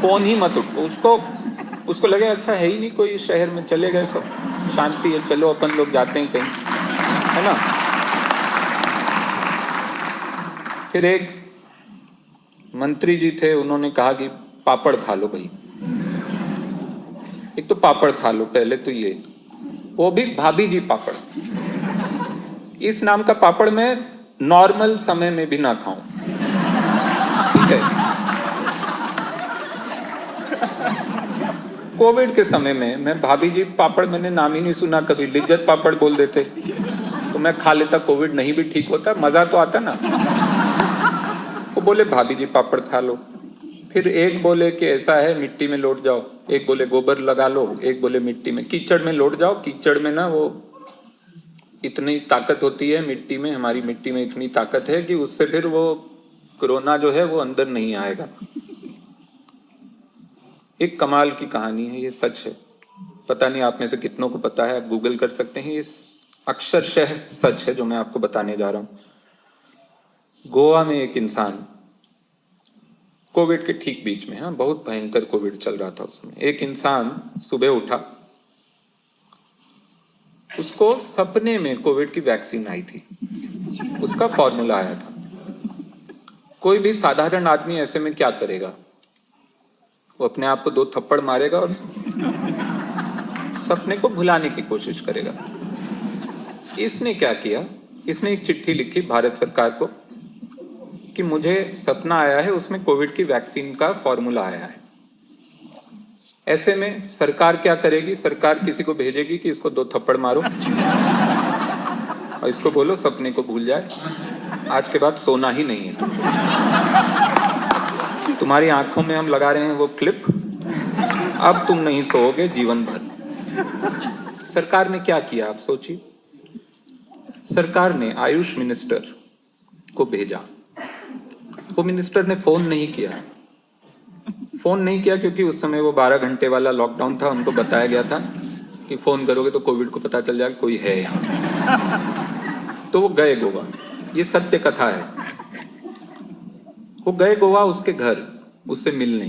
A: फोन ही मत उठो। उसको लगे अच्छा है ही नहीं कोई, शहर में चले गए सब, शांति है, चलो अपन लोग जाते हैं कहीं, है ना। फिर एक मंत्री जी थे, उन्होंने कहा कि पापड़ खा लो भाई, एक तो पापड़ खा लो पहले तो, ये वो भी भाभी जी पापड़। इस नाम का पापड़ मैं नॉर्मल समय में भी ना खाऊं, ठीक है। कोविड के समय में मैं भाभी जी पापड़ मैंने नाम ही नहीं सुना कभी, लिज्जत पापड़ बोल देते तो मैं खा लेता, कोविड नहीं भी ठीक होता, मजा तो आता ना। वो बोले भाभी जी पापड़ खा लो। फिर एक बोले कि ऐसा है मिट्टी में लौट जाओ, एक बोले गोबर लगा लो, एक बोले मिट्टी में, कीचड़ में लौट जाओ। कीचड़ में ना वो इतनी ताकत होती है मिट्टी में, हमारी मिट्टी में इतनी ताकत है कि उससे फिर वो कोरोना जो है वो अंदर नहीं आएगा। एक कमाल की कहानी है, ये सच है। पता नहीं आप में से कितनों को पता है, आप गूगल कर सकते हैं, ये अक्षरशः सच है जो मैं आपको बताने जा रहा हूं। गोवा में एक इंसान, कोविड के ठीक बीच में, हाँ बहुत भयंकर कोविड चल रहा था उसमें, एक इंसान सुबह उठा, उसको सपने में कोविड की वैक्सीन आई थी, उसका फॉर्मूला आया था। कोई भी साधारण आदमी ऐसे में क्या करेगा, वो अपने आप को 2 थप्पड़ मारेगा और सपने को भुलाने की कोशिश करेगा। इसने क्या किया, इसने एक चिट्ठी लिखी भारत सरकार को कि मुझे सपना आया है, उसमें कोविड की वैक्सीन का फॉर्मूला आया है। ऐसे में सरकार क्या करेगी, सरकार किसी को भेजेगी कि इसको 2 थप्पड़ मारो और इसको बोलो सपने को भूल जाए, आज के बाद सोना ही नहीं है। तुम्हारी आंखों में हम लगा रहे हैं वो क्लिप, अब तुम नहीं सोओगे जीवन भर। सरकार ने क्या किया आप सोचिए, सरकार ने आयुष मिनिस्टर को भेजा। वो मिनिस्टर ने फोन नहीं किया, क्योंकि उस समय वो 12 घंटे वाला लॉकडाउन था, उनको बताया गया था कि फोन करोगे तो कोविड को पता चल जाएगा कोई है यहाँ। तो वो गए गोवा, ये सत्य कथा है। वो गए गोवा उसके घर, उससे मिलने,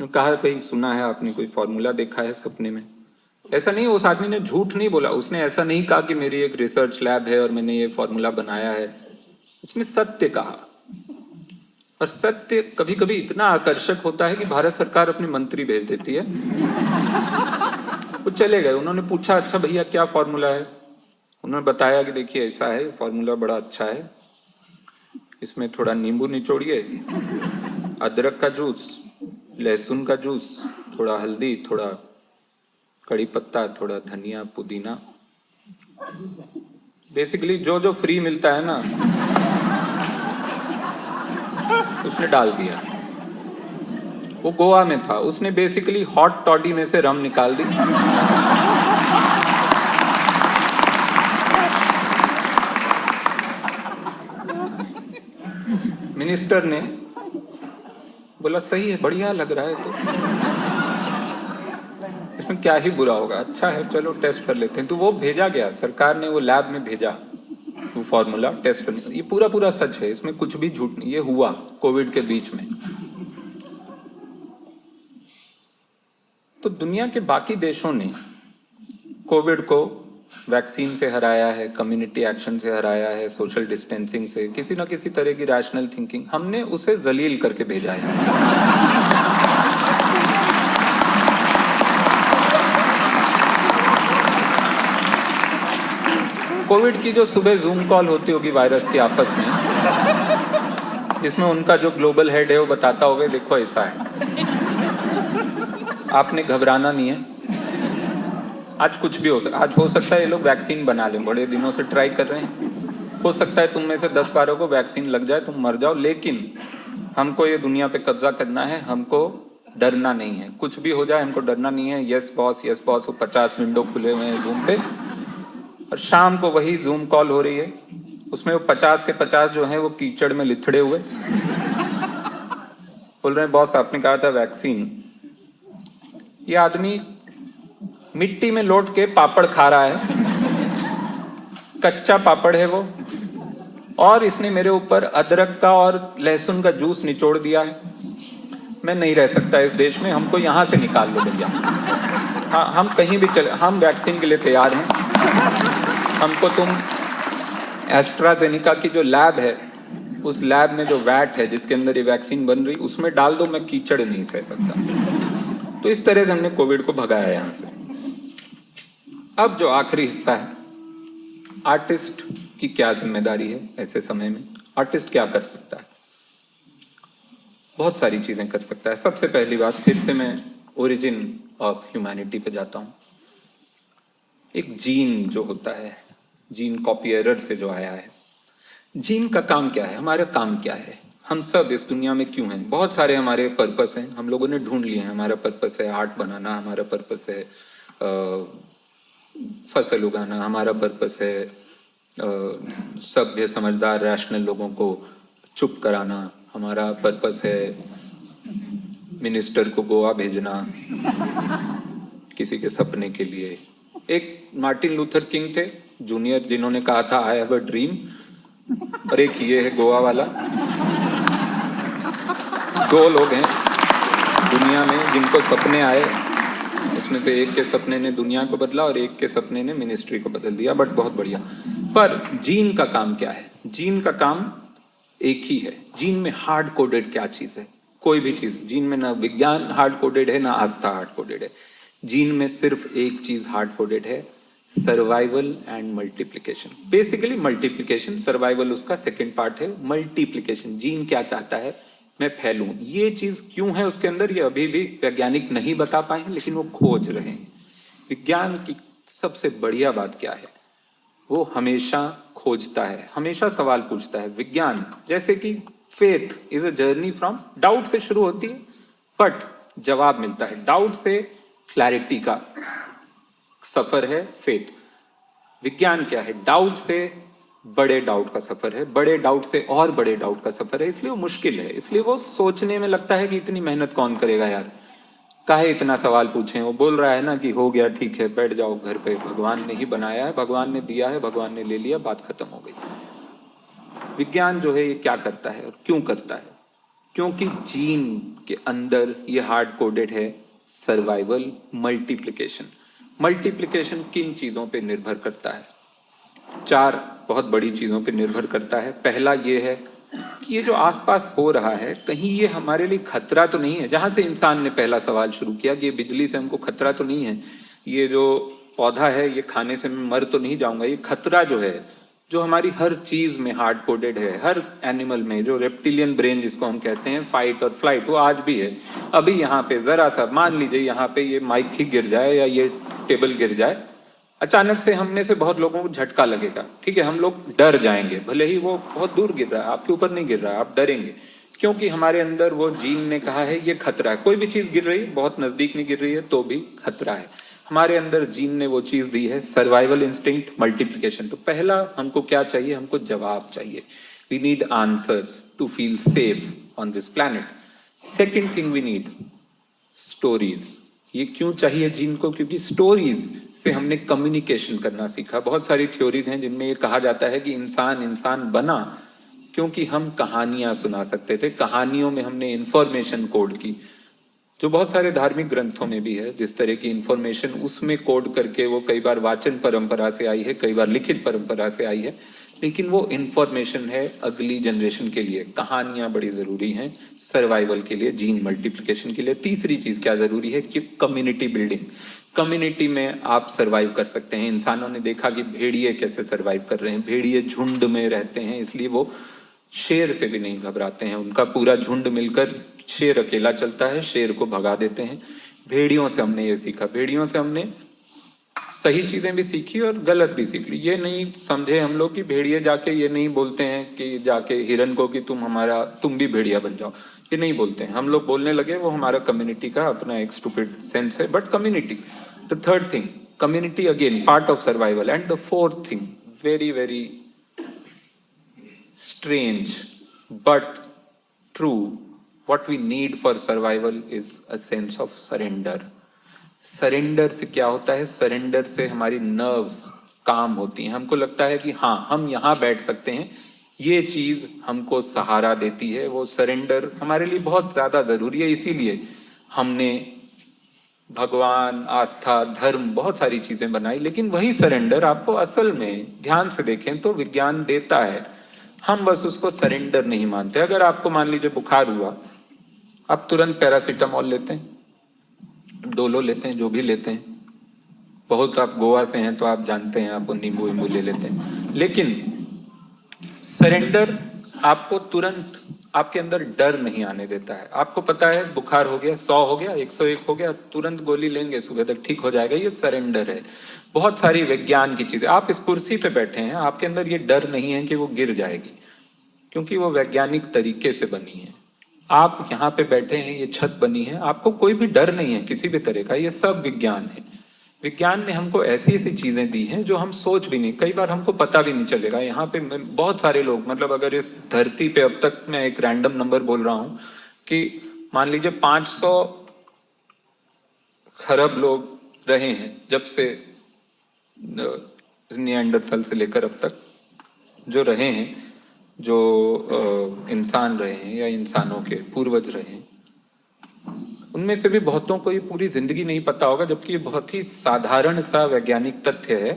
A: कहा भाई सुना है आपने कोई फॉर्मूला देखा है सपने में। ऐसा नहीं, उस आदमी ने झूठ नहीं बोला, उसने ऐसा नहीं कहा कि मेरी एक रिसर्च लैब है और मैंने ये फॉर्मूला बनाया है, उसने सत्य कहा। और सत्य कभी कभी इतना आकर्षक होता है कि भारत सरकार अपने मंत्री भेज देती है। वो चले गए, उन्होंने पूछा अच्छा भैया क्या फॉर्मूला है, उन्होंने बताया कि देखिए ऐसा है, फॉर्मूला बड़ा अच्छा है, इसमें थोड़ा नींबू निचोड़िए, अदरक का जूस, लहसुन का जूस, थोड़ा हल्दी, थोड़ा कड़ी पत्ता, थोड़ा धनिया, पुदीना, बेसिकली जो जो फ्री मिलता है ना उसने डाल दिया। वो गोवा में था, उसने बेसिकली हॉट टॉडी में से रम निकाल दी। मिनिस्टर ने बोला सही है, बढ़िया लग रहा है, तो इसमें क्या ही बुरा होगा, अच्छा है चलो टेस्ट कर लेते हैं। तो वो भेजा गया, सरकार ने वो लैब में भेजा वो फॉर्मूला टेस्ट करने। ये पूरा पूरा सच है, इसमें कुछ भी झूठ नहीं, ये हुआ कोविड के बीच में। तो दुनिया के बाकी देशों ने कोविड को वैक्सीन से हराया है, कम्युनिटी एक्शन से हराया है, सोशल डिस्टेंसिंग से, किसी ना किसी तरह की रैशनल थिंकिंग, हमने उसे जलील करके भेजा है। कोविड की जो सुबह जूम कॉल होती होगी वायरस के आपस में, जिसमें उनका जो ग्लोबल हेड है वो बताता होगा देखो ऐसा है। आपने घबराना नहीं है, आज कुछ भी हो सकता, आज हो सकता है ये लोग वैक्सीन बना लें, बड़े दिनों से ट्राई कर रहे हैं, हो सकता है तुम में से 10-12 को वैक्सीन लग जाए, तुम मर जाओ, लेकिन हमको ये दुनिया पे कब्जा करना है, हमको डरना नहीं है, कुछ भी हो जाए हमको डरना नहीं है। यस बॉस, वो 50 विंडो खुले हुए हैं जूम पे, और शाम को वही जूम कॉल हो रही है, उसमें वो 50 के 50 जो हैं वो कीचड़ में लिथड़े हुए बोल रहे हैं बॉस आपने कहा था वैक्सीन। ये आदमी मिट्टी में लौट के पापड़ खा रहा है, कच्चा पापड़ है वो, और इसने मेरे ऊपर अदरक का और लहसुन का जूस निचोड़ दिया है। मैं नहीं रह सकता इस देश में, हमको यहाँ से निकाल लो भैया। हाँ, हम कहीं भी चले, हम वैक्सीन के लिए तैयार हैं। हमको तुम एस्ट्राजेनिका की जो लैब है, उस लैब में जो वैट है जिसके अंदर ये वैक्सीन बन रही, उसमें डाल दो, मैं कीचड़ नहीं सह सकता। तो इस तरह से हमने कोविड को भगाया यहाँ से। अब जो आखिरी हिस्सा है, आर्टिस्ट की क्या जिम्मेदारी है ऐसे समय में। आर्टिस्ट क्या कर सकता है? बहुत सारी चीजें कर सकता है। सबसे पहली बात, फिर से मैं ओरिजिन ऑफ ह्यूमैनिटी पे जाता हूँ। एक जीन जो होता है, जीन कॉपी एरर से जो आया है, जीन का काम क्या है, हमारा काम क्या है, हम सब इस दुनिया में क्यों हैं। बहुत सारे हमारे पर्पस हैं, हम लोगों ने ढूंढ लिए हैं। हमारा पर्पस है आर्ट बनाना, हमारा पर्पस है फसल उगाना, हमारा पर्पस है सभ्य समझदार रैशनल लोगों को चुप कराना, हमारा पर्पस है मिनिस्टर को गोवा भेजना किसी के सपने के लिए। एक मार्टिन लूथर किंग थे जूनियर, जिन्होंने कहा था आई हैव अ ड्रीम, और एक ये है गोवा वाला। दो लोग हैं दुनिया में जिनको सपने आए, उसमें से एक के सपने ने दुनिया को बदला और एक के सपने ने मिनिस्ट्री को बदल दिया, बट बहुत बढ़िया। पर जीन का काम क्या है? जीन का काम एक ही है। जीन में हार्ड कोडेड क्या चीज है? कोई भी चीज। जीन में ना विज्ञान हार्ड कोडेड है, ना आस्था हार्ड कोडेड है। जीन में सिर्फ एक चीज हार्ड कोडेड है, survival and multiplication. Basically multiplication, survival उसका सेकेंड पार्ट है। मल्टीप्लिकेशन, जीन क्या चाहता है, मैं फैलूं। ये चीज क्यों है उसके अंदर, ये अभी भी वैज्ञानिक नहीं बता पाए हैं, लेकिन वो खोज रहे हैं। विज्ञान की सबसे बढ़िया बात क्या है, वो हमेशा खोजता है, हमेशा सवाल पूछता है। विज्ञान जैसे कि faith is a journey from doubt से शुरू होती है, बट जवाब मिलता है। डाउट से क्लैरिटी का सफर है फेथ। विज्ञान क्या है? डाउट से बड़े डाउट का सफर है, बड़े डाउट से और बड़े डाउट का सफर है। इसलिए वो मुश्किल है, इसलिए वो सोचने में लगता है कि इतनी मेहनत कौन करेगा यार, काहे इतना सवाल पूछें। वो बोल रहा है ना कि हो गया, ठीक है, बैठ जाओ घर पे, भगवान ने ही बनाया है, भगवान ने दिया है, भगवान ने ले लिया, बात खत्म हो गई। विज्ञान जो है ये क्या करता है और क्यों करता है? क्योंकि जीन के अंदर ये हार्ड कोडेड है, सर्वाइवल, मल्टीप्लिकेशन। मल्टीप्लिकेशन किन चीजों पे निर्भर करता है? 4 बहुत बड़ी चीजों पे निर्भर करता है। पहला ये है कि ये जो आसपास हो रहा है, कहीं ये हमारे लिए खतरा तो नहीं है। जहां से इंसान ने पहला सवाल शुरू किया कि ये बिजली से हमको खतरा तो नहीं है, ये जो पौधा है ये खाने से मैं मर तो नहीं जाऊंगा। ये खतरा जो है, जो हमारी हर चीज में हार्ड कोडेड है, हर एनिमल में, जो रेप्टिलियन ब्रेन जिसको हम कहते हैं, फाइट और फ्लाइट, वो आज भी है। अभी यहाँ पे जरा सा मान लीजिए, यहाँ पे ये माइक ही गिर जाए या ये टेबल गिर जाए, अचानक से हम में से बहुत लोगों को झटका लगेगा, ठीक है, हम लोग डर जाएंगे। भले ही वो बहुत दूर गिर रहा है, आपके ऊपर नहीं गिर रहा है, आप डरेंगे, क्योंकि हमारे अंदर वो जीन ने कहा है ये खतरा है। कोई भी चीज गिर रही है, बहुत नजदीक में गिर रही है तो भी खतरा है। हमारे अंदर जीन ने वो चीज दी है, सर्वाइवल इंस्टिंक्ट, मल्टीप्लिकेशन। तो पहला हमको क्या चाहिए? हमको जवाब चाहिए। We need answers to feel safe on this planet. Second thing we need stories. ये क्यों चाहिए जीन को? क्योंकि स्टोरीज से हमने कम्युनिकेशन करना सीखा। बहुत सारी थ्योरीज हैं जिनमें ये कहा जाता है कि इंसान इंसान बना क्योंकि हम कहानियां सुना सकते थे। कहानियों में हमने इंफॉर्मेशन कोड की, जो बहुत सारे धार्मिक ग्रंथों में भी है। जिस तरह की इंफॉर्मेशन उसमें कोड करके, वो कई बार वाचन परंपरा से आई है, कई बार लिखित परंपरा से आई है, लेकिन वो इंफॉर्मेशन है अगली जनरेशन के लिए। कहानियां बड़ी जरूरी हैं सर्वाइवल के लिए, जीन मल्टीप्लिकेशन के लिए। तीसरी चीज क्या जरूरी है कि कम्युनिटी बिल्डिंग। कम्युनिटी में आप सरवाइव कर सकते हैं। इंसानों ने देखा कि भेड़िए कैसे सरवाइव कर रहे हैं। भेड़िए झुंड में रहते हैं, इसलिए वो शेर से भी नहीं घबराते हैं, उनका पूरा झुंड मिलकर, शेर अकेला चलता है, शेर को भगा देते हैं। भेड़ियों से हमने ये सीखा, भेड़ियों से हमने सही चीजें भी सीखी और गलत भी सीख ली। ये नहीं समझे हम लोग कि भेड़िए जाके ये नहीं बोलते हैं कि जाके हिरन को कि तुम भी भेड़िया बन जाओ, ये नहीं बोलते हैं। हम लोग बोलने लगे, वो हमारा कम्युनिटी का अपना एक स्टूपिड सेंस है। But community, the third thing, community again part of survival. And the fourth thing, very very strange but true, what we need for survival is a sense of surrender. Surrender से क्या होता है? Surrender से हमारी nerves काम होती हैं। हमको लगता है कि हाँ, हम यहाँ बैठ सकते हैं, ये चीज हमको सहारा देती है। वो सरेंडर हमारे लिए बहुत ज्यादा जरूरी है। इसीलिए हमने भगवान, आस्था, धर्म, बहुत सारी चीजें बनाई। लेकिन वही सरेंडर आपको असल में ध्यान से देखें तो विज्ञान देता है, हम बस उसको सरेंडर नहीं मानते। अगर आपको मान लीजिए बुखार हुआ, आप तुरंत पैरासीटामोल लेते हैं, डोलो लेते हैं, जो भी लेते हैं। बहुत, आप गोवा से हैं तो आप जानते हैं, आप नींबू वींबू ले लेते हैं। लेकिन सरेंडर आपको तुरंत आपके अंदर डर नहीं आने देता है। आपको पता है बुखार हो गया, 100 हो गया, 101 हो गया, तुरंत गोली लेंगे, सुबह तक ठीक हो जाएगा। ये सरेंडर है। बहुत सारी विज्ञान की चीजें, आप इस कुर्सी पे बैठे हैं, आपके अंदर ये डर नहीं है कि वो गिर जाएगी, क्योंकि वो वैज्ञानिक तरीके से बनी है। आप यहाँ पे बैठे हैं, ये छत बनी है, आपको कोई भी डर नहीं है किसी भी तरह का। ये सब विज्ञान है। विज्ञान ने हमको ऐसी ऐसी चीजें दी हैं जो हम सोच भी नहीं, कई बार हमको पता भी नहीं चलेगा। यहाँ पे बहुत सारे लोग, मतलब अगर इस धरती पे अब तक, मैं एक रैंडम नंबर बोल रहा हूँ कि मान लीजिए 500 खरब लोग रहे हैं जब से, निएंडरथल से लेकर अब तक जो रहे हैं, जो इंसान रहे हैं या इंसानों के पूर्वज रहे हैं, उनमें से भी बहुतों को ये पूरी जिंदगी नहीं पता होगा। जबकि ये बहुत ही साधारण सा वैज्ञानिक तथ्य है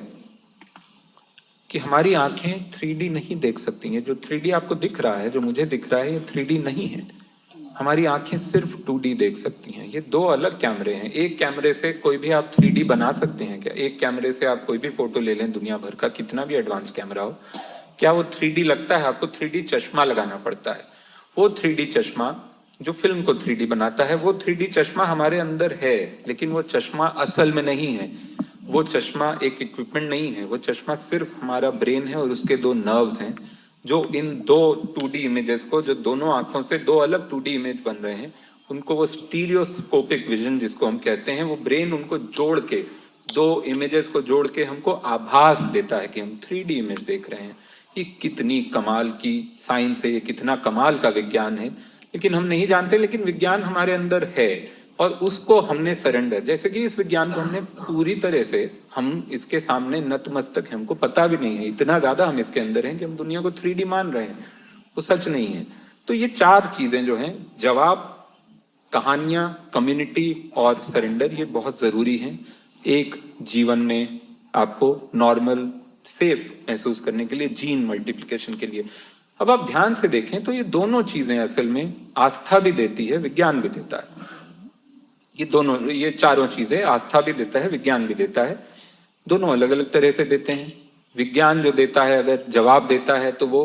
A: कि हमारी आंखें 3D नहीं देख सकती हैं। जो 3D आपको दिख रहा है, जो मुझे दिख रहा है, ये 3D नहीं है। हमारी आंखें सिर्फ 2D देख सकती हैं। ये दो अलग कैमरे हैं। एक कैमरे से कोई भी आप 3D बना सकते हैं क्या? एक कैमरे से आप कोई भी फोटो ले लें, दुनिया भर का कितना भी एडवांस कैमरा हो, क्या वो 3D लगता है? आपको 3D चश्मा लगाना पड़ता है। वो 3D चश्मा जो फिल्म को 3D बनाता है, वो 3D चश्मा हमारे अंदर है, लेकिन वो चश्मा असल में नहीं है। वो चश्मा एक इक्विपमेंट नहीं है। वो चश्मा सिर्फ हमारा ब्रेन है और उसके दो नर्व्स हैं, जो इन दो 2D इमेजेस को, जो दोनों आंखों से दो अलग 2D इमेज बन रहे हैं, उनको वो स्टीरियोस्कोपिक विजन जिसको हम कहते हैं, वो ब्रेन उनको जोड़ के, दो इमेजेस को जोड़ के हमको आभास देता है कि हम 3D इमेज देख रहे हैं। ये कितनी कमाल की साइंस है, ये कितना कमाल का विज्ञान है, लेकिन हम नहीं जानते। लेकिन विज्ञान हमारे अंदर है और उसको हमने सरेंडर, जैसे कि इस विज्ञान को हमने पूरी तरह से, हम इसके सामने नतमस्तक हैं, हमको पता भी नहीं है, इतना ज्यादा हम इसके अंदर हैं कि हम दुनिया को 3D मान रहे हैं। वो सच नहीं है। तो ये चार चीजें जो हैं, जवाब, कहानियां, कम्युनिटी और सरेंडर, ये बहुत जरूरी हैं एक जीवन में आपको नॉर्मल सेफ महसूस करने के लिए, जीन मल्टीप्लिकेशन के लिए। अब आप ध्यान से देखें तो ये दोनों चीजें असल में आस्था भी देती है, विज्ञान भी देता है। ये दोनों, ये चारों चीजें आस्था भी देता है, विज्ञान भी देता है। दोनों अलग अलग तरह से देते हैं। विज्ञान जो देता है, अगर जवाब देता है तो वो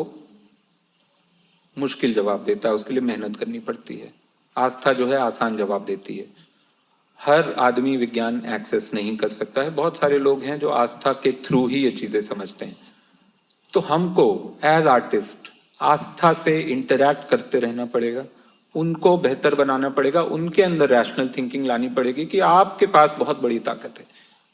A: मुश्किल जवाब देता है, उसके लिए मेहनत करनी पड़ती है। आस्था जो है आसान जवाब देती है। हर आदमी विज्ञान एक्सेस नहीं कर सकता है। बहुत सारे लोग हैं जो आस्था के थ्रू ही ये चीजें समझते हैं। तो हमको एज आर्टिस्ट आस्था से इंटरैक्ट करते रहना पड़ेगा, उनको बेहतर बनाना पड़ेगा, उनके अंदर रैशनल थिंकिंग लानी पड़ेगी कि आपके पास बहुत बड़ी ताकत है,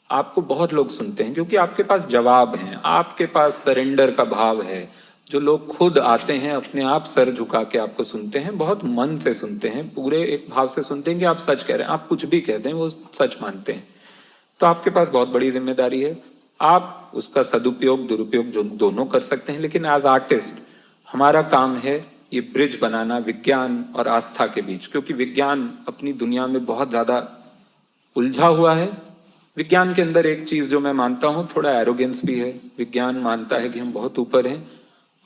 A: आपको बहुत लोग सुनते हैं क्योंकि आपके पास जवाब हैं, आपके पास सरेंडर का भाव है। जो लोग खुद आते हैं, अपने आप सर झुका के आपको सुनते हैं, बहुत मन से सुनते हैं, पूरे एक भाव से सुनते हैं कि आप सच कह रहे हैं। आप कुछ भी कहते हैं वो सच मानते हैं। तो आपके पास बहुत बड़ी जिम्मेदारी है। आप उसका सदुपयोग दुरुपयोग जो दोनों कर सकते हैं, लेकिन एज आर्टिस्ट हमारा काम है ये ब्रिज बनाना विज्ञान और आस्था के बीच, क्योंकि विज्ञान अपनी दुनिया में बहुत ज्यादा उलझा हुआ है। विज्ञान के अंदर एक चीज जो मैं मानता हूँ, थोड़ा एरोगेंस भी है। विज्ञान मानता है कि हम बहुत ऊपर हैं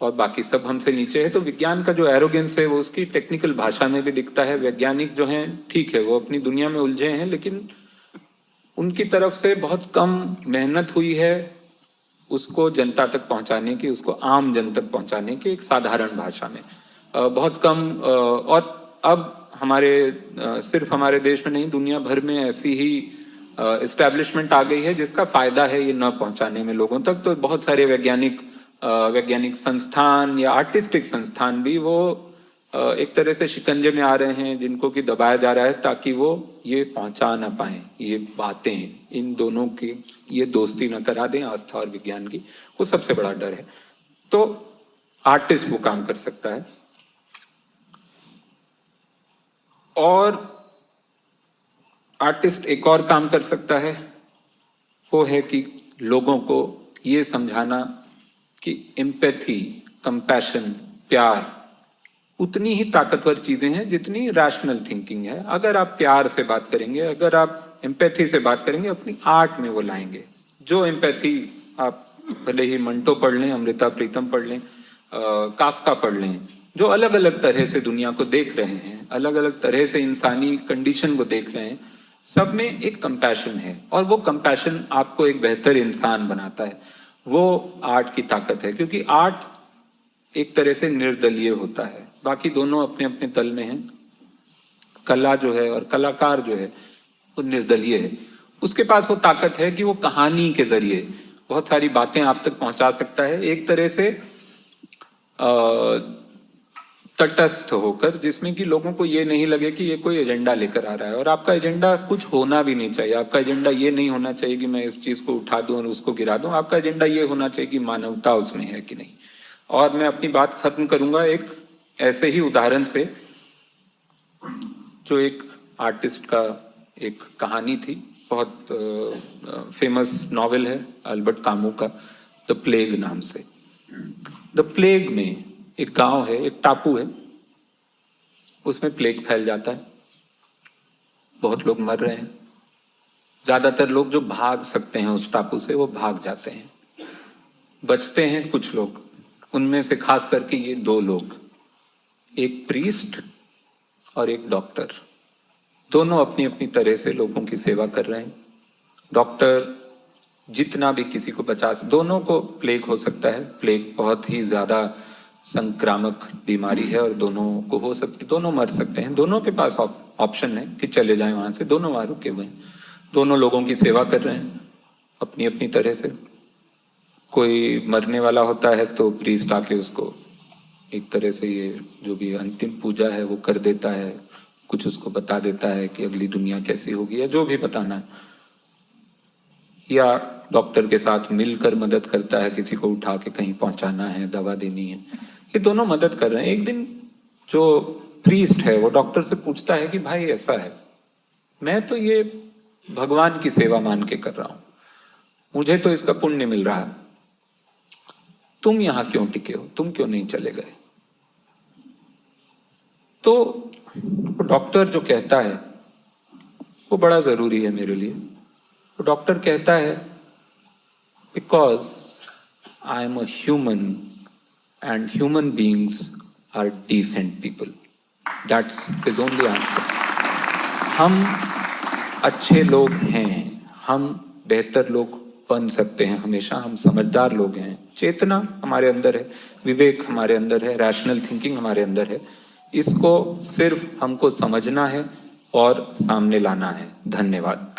A: और बाकी सब हमसे नीचे है। तो विज्ञान का जो एरोगेंस है वो उसकी टेक्निकल भाषा में भी दिखता है। वैज्ञानिक जो हैं, ठीक है, वो अपनी दुनिया में उलझे हैं, लेकिन उनकी तरफ से बहुत कम मेहनत हुई है उसको जनता तक पहुंचाने की, उसको आम जन तक पहुंचाने की एक साधारण भाषा में। बहुत कम और अब हमारे सिर्फ हमारे देश में नहीं, दुनिया भर में ऐसी ही एस्टैब्लिशमेंट आ गई है जिसका फायदा है ये न पहुंचाने में लोगों तक। तो बहुत सारे वैज्ञानिक संस्थान या आर्टिस्टिक संस्थान भी वो एक तरह से शिकंजे में आ रहे हैं, जिनको कि दबाया जा रहा है ताकि वो ये पहुंचा ना पाए ये बातें, इन दोनों की ये दोस्ती न करा दें, आस्था और विज्ञान की। वो सबसे बड़ा डर है। तो आर्टिस्ट वो काम कर सकता है। और आर्टिस्ट एक और काम कर सकता है, वो है कि लोगों को ये समझाना कि एम्पैथी, कंपैशन, प्यार उतनी ही ताकतवर चीजें हैं जितनी रैशनल थिंकिंग है। अगर आप प्यार से बात करेंगे, अगर आप एम्पैथी से बात करेंगे, अपनी आर्ट में वो लाएंगे। जो एम्पैथी आप भले ही मंटो पढ़ लें, अमृता प्रीतम पढ़ लें, काफका पढ़ लें, जो अलग अलग तरह से दुनिया को देख रहे हैं, अलग अलग तरह से इंसानी कंडीशन को देख रहे हैं, सब में एक कंपैशन है। और वो कंपैशन आपको एक बेहतर इंसान बनाता है। वो आर्ट की ताकत है, क्योंकि आर्ट एक तरह से निर्दलीय होता है। बाकी दोनों अपने अपने तल में हैं। कला जो है और कलाकार जो है वो निर्दलीय है। उसके पास वो ताकत है कि वो कहानी के जरिए बहुत सारी बातें आप तक पहुंचा सकता है, एक तरह से तटस्थ होकर, जिसमें कि लोगों को ये नहीं लगे कि ये कोई एजेंडा लेकर आ रहा है। और आपका एजेंडा कुछ होना भी नहीं चाहिए। आपका एजेंडा ये नहीं होना चाहिए कि मैं इस चीज को उठा दूं और उसको गिरा दूं। आपका एजेंडा ये होना चाहिए कि मानवता उसमें है कि नहीं। और मैं अपनी बात खत्म करूंगा एक ऐसे ही उदाहरण से, जो एक आर्टिस्ट का एक कहानी थी। बहुत फेमस नॉवेल है अल्बर्ट कामू का, द प्लेग नाम से। द प्लेग में एक गांव है, एक टापू है, उसमें प्लेग फैल जाता है, बहुत लोग मर रहे हैं। ज्यादातर लोग जो भाग सकते हैं उस टापू से वो भाग जाते हैं, बचते हैं कुछ लोग। उनमें से खास करके ये दो लोग, एक प्रीस्ट और एक डॉक्टर, दोनों अपनी अपनी तरह से लोगों की सेवा कर रहे हैं। डॉक्टर जितना भी किसी को बचा, दोनों को प्लेग हो सकता है। प्लेग बहुत ही ज्यादा संक्रामक बीमारी है और दोनों को हो सकती, दोनों मर सकते हैं। दोनों के पास ऑप्शन है कि चले जाएं वहां से। दोनों वहां रुके हुए हैं, दोनों लोगों की सेवा कर रहे हैं अपनी अपनी तरह से। कोई मरने वाला होता है तो प्रीस्ट आके उसको एक तरह से ये जो भी अंतिम पूजा है वो कर देता है, कुछ उसको बता देता है कि अगली दुनिया कैसी होगी या जो भी बताना है। या डॉक्टर के साथ मिलकर मदद करता है, किसी को उठा के कहीं पहुंचाना है, दवा देनी है, ये दोनों मदद कर रहे हैं। एक दिन जो प्रीस्ट है वो डॉक्टर से पूछता है कि भाई ऐसा है, मैं तो ये भगवान की सेवा मान के कर रहा हूं, मुझे तो इसका पुण्य मिल रहा है, तुम यहां क्यों टिके हो, तुम क्यों नहीं चले गए? तो डॉक्टर जो कहता है वो बड़ा जरूरी है मेरे लिए। तो डॉक्टर कहता है, because I am a human and human beings are decent people, that's his only answer. हम अच्छे लोग हैं, हम बेहतर लोग बन सकते हैं हमेशा, हम समझदार लोग हैं, चेतना हमारे अंदर है, विवेक हमारे अंदर है, रैशनल थिंकिंग हमारे अंदर है। इसको सिर्फ हमको समझना है और सामने लाना है। धन्यवाद।